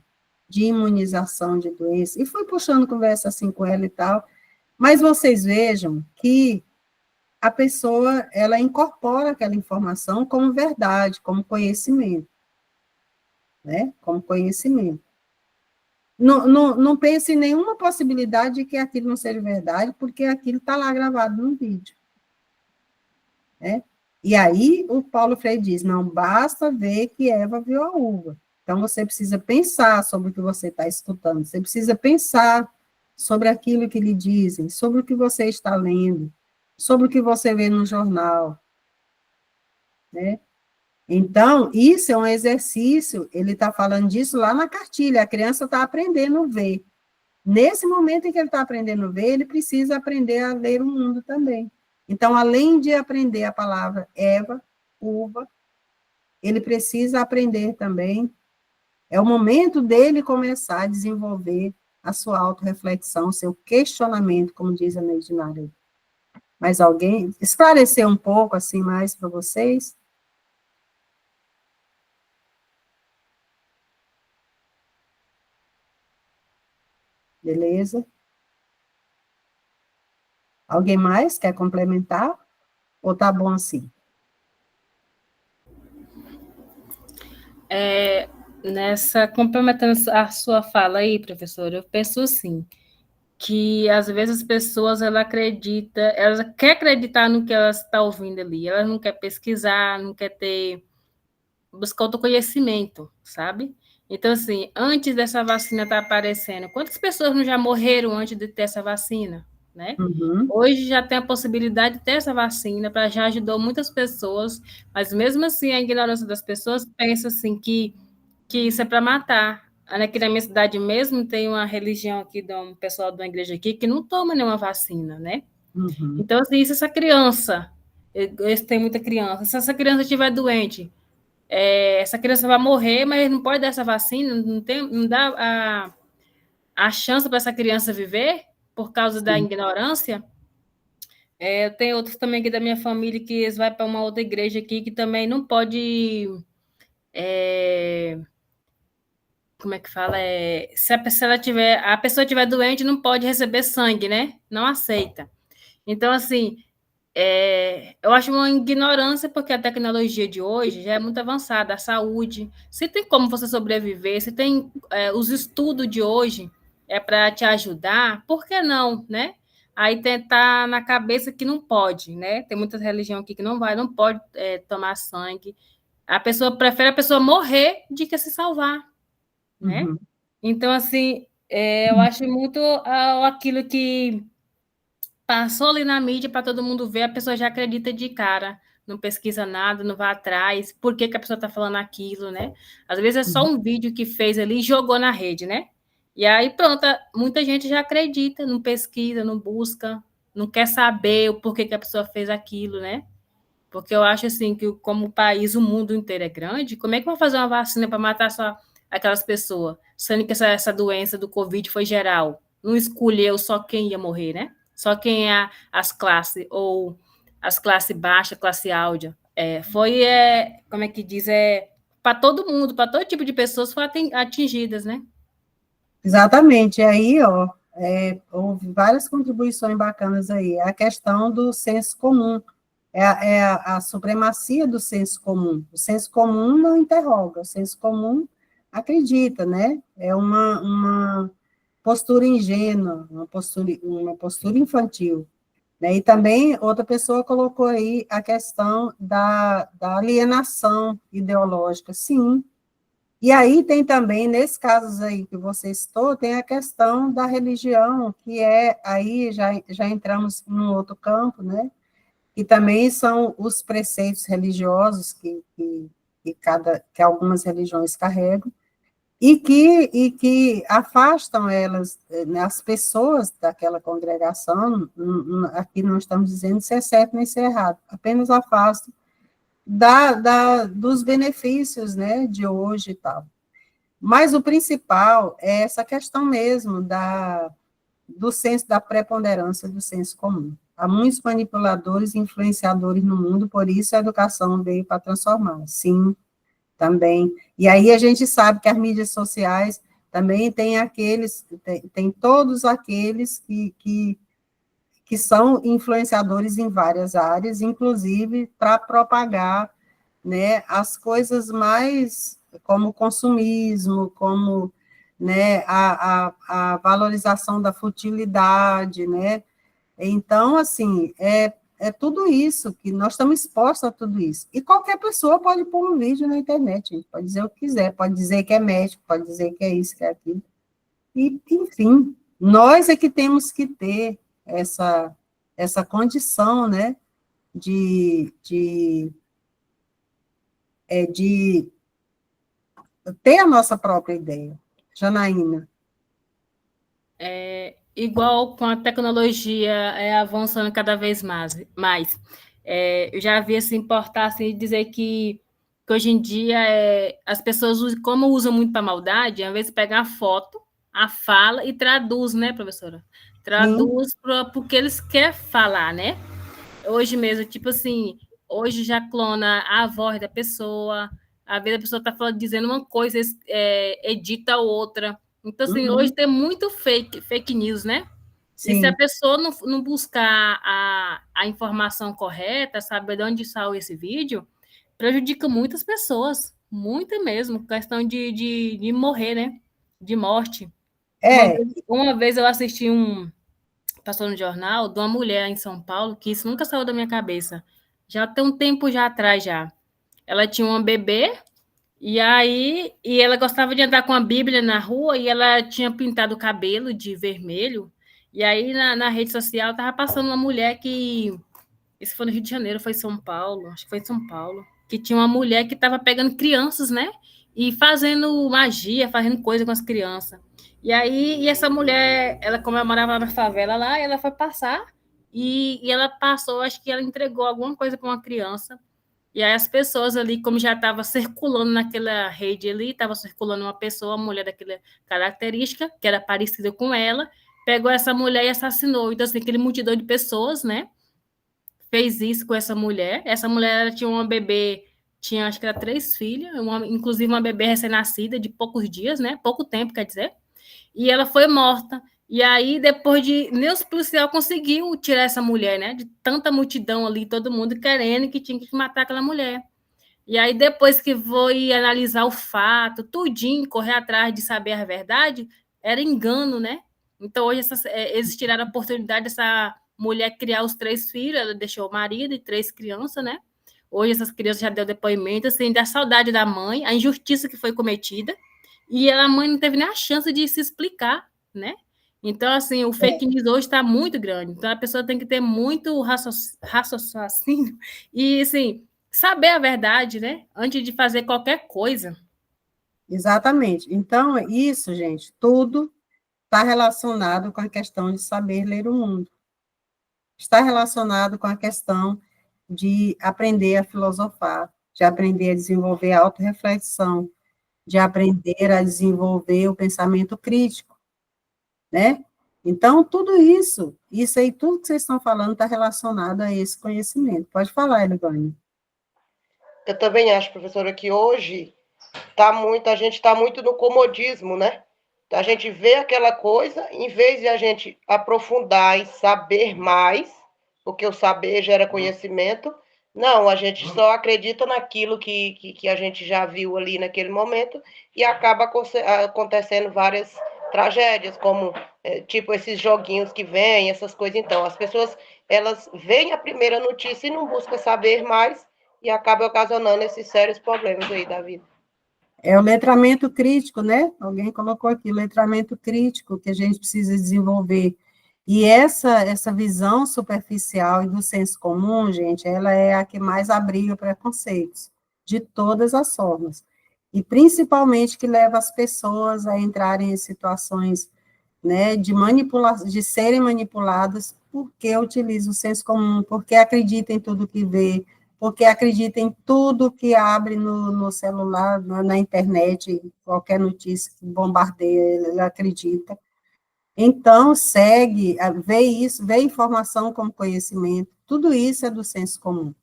de imunização de doenças? E fui puxando conversa assim com ela e tal, mas vocês vejam que a pessoa, ela incorpora aquela informação como verdade, como conhecimento, né? Como conhecimento. Não pense em nenhuma possibilidade de que aquilo não seja verdade, porque aquilo está lá gravado no vídeo. Né? E aí, o Paulo Freire diz, não basta ver que Eva viu a uva. Então, você precisa pensar sobre o que você está escutando, você precisa pensar sobre aquilo que lhe dizem, sobre o que você está lendo, sobre o que você vê no jornal. Né? Então, isso é um exercício, ele está falando disso lá na cartilha, a criança está aprendendo a ver. Nesse momento em que ele está aprendendo a ver, ele precisa aprender a ler o mundo também. Então, além de aprender a palavra Eva, uva, ele precisa aprender também, é o momento dele começar a desenvolver a sua autorreflexão, o seu questionamento, como diz a Neidinara. Mais alguém? Esclarecer um pouco, assim, mais para vocês? Beleza? Alguém mais quer complementar? Ou tá bom assim? Complementando a sua fala aí, professora, eu penso assim, que às vezes as pessoas, ela quer acreditar no que ela está ouvindo ali, ela não quer pesquisar, não quer buscar autoconhecimento, sabe? Então, assim, antes dessa vacina estar aparecendo, quantas pessoas não já morreram antes de ter essa vacina, né? Uhum. Hoje já tem a possibilidade de ter essa vacina, já ajudou muitas pessoas, mas mesmo assim a ignorância das pessoas pensa assim que isso é para matar. Aqui na minha cidade mesmo tem uma religião aqui, um pessoal de uma igreja aqui, que não toma nenhuma vacina, né? Uhum. Então, assim, se essa criança, tem muita criança, se essa criança estiver doente, essa criança vai morrer, mas não pode dar essa vacina, não dá a chance para essa criança viver por causa da ignorância. Tem outros também aqui da minha família que eles vão para uma outra igreja aqui que também não pode... como é que fala? Se a pessoa estiver doente, não pode receber sangue, né? Não aceita. Então, assim, eu acho uma ignorância, porque a tecnologia de hoje já é muito avançada, a saúde. Se tem como você sobreviver, se tem os estudos de hoje para te ajudar, por que não, né? Aí tentar na cabeça que não pode, né? Tem muita religião aqui que não pode tomar sangue. A pessoa prefere a pessoa morrer do que se salvar, né? Uhum. Então, assim, eu acho muito aquilo que passou ali na mídia para todo mundo ver, a pessoa já acredita de cara, não pesquisa nada, não vai atrás, por que a pessoa está falando aquilo, né? Às vezes é só um vídeo que fez ali e jogou na rede, né? E aí, pronto, muita gente já acredita, não pesquisa, não busca, não quer saber o porquê que a pessoa fez aquilo, né? Porque eu acho, assim, que como o país, o mundo inteiro é grande, como é que vai fazer uma vacina para matar só aquelas pessoas, sendo que essa doença do Covid foi geral, não escolheu só quem ia morrer, né? só quem é as classes, ou as classes baixa, classe áurea. Como é que diz? Para todo mundo, para todo tipo de pessoas foram atingidas, né? Exatamente. E aí, ó, houve várias contribuições bacanas aí. A questão do senso comum, a supremacia do senso comum. O senso comum não interroga, o senso comum acredita, né? É uma postura ingênua, uma postura infantil. Né? E também outra pessoa colocou aí a questão da alienação ideológica, sim. E aí tem também, nesses casos aí que você citou, tem a questão da religião, que aí já entramos em um outro campo, né? E também são os preceitos religiosos que algumas religiões carregam, e que afastam elas, né, as pessoas daquela congregação. Aqui não estamos dizendo se é certo nem se é errado, apenas afastam dos benefícios, né, de hoje e tal. Mas o principal é essa questão mesmo do senso da preponderância do senso comum. Há muitos manipuladores e influenciadores no mundo, por isso a educação veio para transformar, sim, também. E aí a gente sabe que as mídias sociais também tem todos aqueles que são influenciadores em várias áreas, inclusive para propagar, né, as coisas mais, como o consumismo, como, né, a valorização da futilidade, né? Então, assim, é tudo isso, que nós estamos expostos a tudo isso. E qualquer pessoa pode pôr um vídeo na internet, gente, pode dizer o que quiser, pode dizer que é médico, pode dizer que é isso, que é aquilo. E, enfim, nós é que temos que ter essa condição, né, de ter a nossa própria ideia. Janaína. Igual com a tecnologia avançando cada vez mais. Eu já vi se importar assim, dizer que hoje em dia as pessoas como usam muito para maldade, às vezes pega a foto, a fala e traduz, né, professora? Traduz para o que eles querem falar, né? Hoje mesmo, tipo assim, hoje já clona a voz da pessoa, a vez a pessoa está dizendo uma coisa, edita outra. Então, assim, hoje tem muito fake news, né? Sim. E se a pessoa não buscar a informação correta, saber de onde saiu esse vídeo, prejudica muitas pessoas, muita mesmo, questão de morrer, né? De morte. Uma vez eu assisti passou no jornal, de uma mulher em São Paulo, que isso nunca saiu da minha cabeça. Já tem um tempo já atrás, já. Ela tinha uma bebê, e ela gostava de andar com a Bíblia na rua, e ela tinha pintado o cabelo de vermelho, e aí na rede social estava passando uma mulher que... Isso foi no Rio de Janeiro, foi em São Paulo, acho que foi em São Paulo, que tinha uma mulher que estava pegando crianças, né? E fazendo magia, fazendo coisa com as crianças. E essa mulher, ela comemorava na favela lá, ela foi passar, e ela passou, acho que ela entregou alguma coisa para uma criança, e aí as pessoas ali, como já estava circulando naquela rede ali, estava circulando uma pessoa, uma mulher daquela característica, que era parecida com ela, pegou essa mulher e assassinou. Então, assim, aquele multidão de pessoas, né, fez isso com essa mulher. Essa mulher, ela tinha uma bebê, tinha, acho que era 3 filhas, inclusive uma bebê recém-nascida, de poucos dias, né, pouco tempo, quer dizer, e ela foi morta. E aí, depois nem os policiais conseguiu tirar essa mulher, né? De tanta multidão ali, todo mundo querendo que tinha que matar aquela mulher. E aí, depois que foi analisar o fato, tudinho, correr atrás de saber a verdade, era engano, né? Então, hoje, eles tiraram a oportunidade dessa mulher criar os 3 filhos, ela deixou o marido e 3 crianças, né? Hoje, essas crianças já deu depoimento, assim, da saudade da mãe, a injustiça que foi cometida, e a mãe não teve nem a chance de se explicar, né? Então, assim, o fake news hoje está muito grande. Então, a pessoa tem que ter muito raciocínio e, assim, saber a verdade, né? Antes de fazer qualquer coisa. Exatamente. Então, isso, gente, tudo está relacionado com a questão de saber ler o mundo. Está relacionado com a questão de aprender a filosofar, de aprender a desenvolver a autorreflexão, de aprender a desenvolver o pensamento crítico, né? Então, tudo isso aí, tudo que vocês estão falando está relacionado a esse conhecimento. Pode falar, Elivânia. Eu também acho, professora, que hoje a gente está muito no comodismo, né? A gente vê aquela coisa, em vez de a gente aprofundar e saber mais, porque o saber gera conhecimento, não, a gente só acredita naquilo que a gente já viu ali naquele momento e acaba acontecendo várias tragédias, como tipo esses joguinhos que vêm, essas coisas. Então, as pessoas, elas veem a primeira notícia e não buscam saber mais e acaba ocasionando esses sérios problemas aí da vida. É o letramento crítico, né? Alguém colocou aqui, o letramento crítico que a gente precisa desenvolver. E essa visão superficial e do senso comum, gente, ela é a que mais abriga preconceitos, de todas as formas. E principalmente que leva as pessoas a entrarem em situações, né, de serem manipuladas porque utilizam o senso comum, porque acreditam em tudo que vê, porque acredita em tudo que abre no celular, na internet, qualquer notícia que bombardeia, ele acredita. Então, vê isso, vê informação como conhecimento, tudo isso é do senso comum.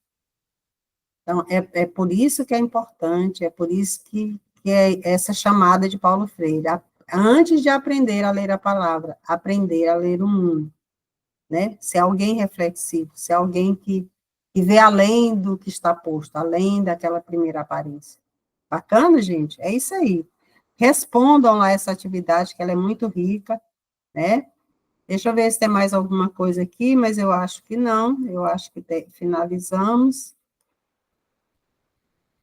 Então, é por isso que é importante, é por isso que é essa chamada de Paulo Freire, antes de aprender a ler a palavra, aprender a ler o mundo, né? Ser alguém reflexivo, ser alguém que vê além do que está posto, além daquela primeira aparência. Bacana, gente? É isso aí. Respondam lá essa atividade, que ela é muito rica, né? Deixa eu ver se tem mais alguma coisa aqui, mas eu acho que não, eu acho que finalizamos.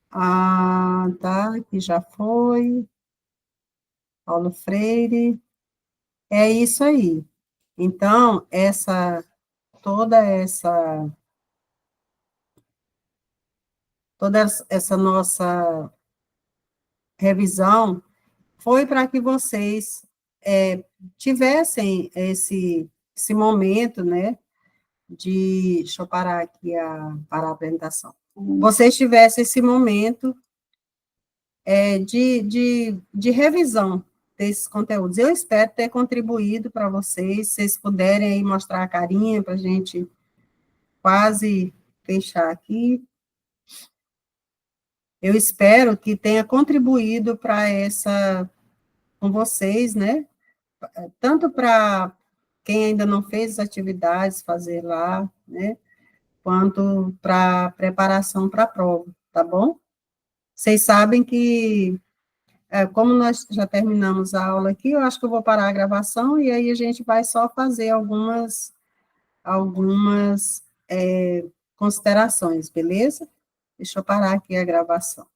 Ah, tá, aqui já foi. Paulo Freire. É isso aí. Então, toda essa nossa revisão foi para que vocês tivessem esse momento, né, deixa eu parar aqui para a apresentação. Vocês tivessem esse momento de revisão desses conteúdos. Eu espero ter contribuído para vocês, se vocês puderem aí mostrar a carinha para a gente quase fechar aqui. Eu espero que tenha contribuído para com vocês, né? Tanto para quem ainda não fez as atividades, fazer lá, né? Quanto para preparação para a prova, tá bom? Vocês sabem que, como nós já terminamos a aula aqui, eu acho que eu vou parar a gravação e aí a gente vai só fazer algumas considerações, beleza? Deixa eu parar aqui a gravação.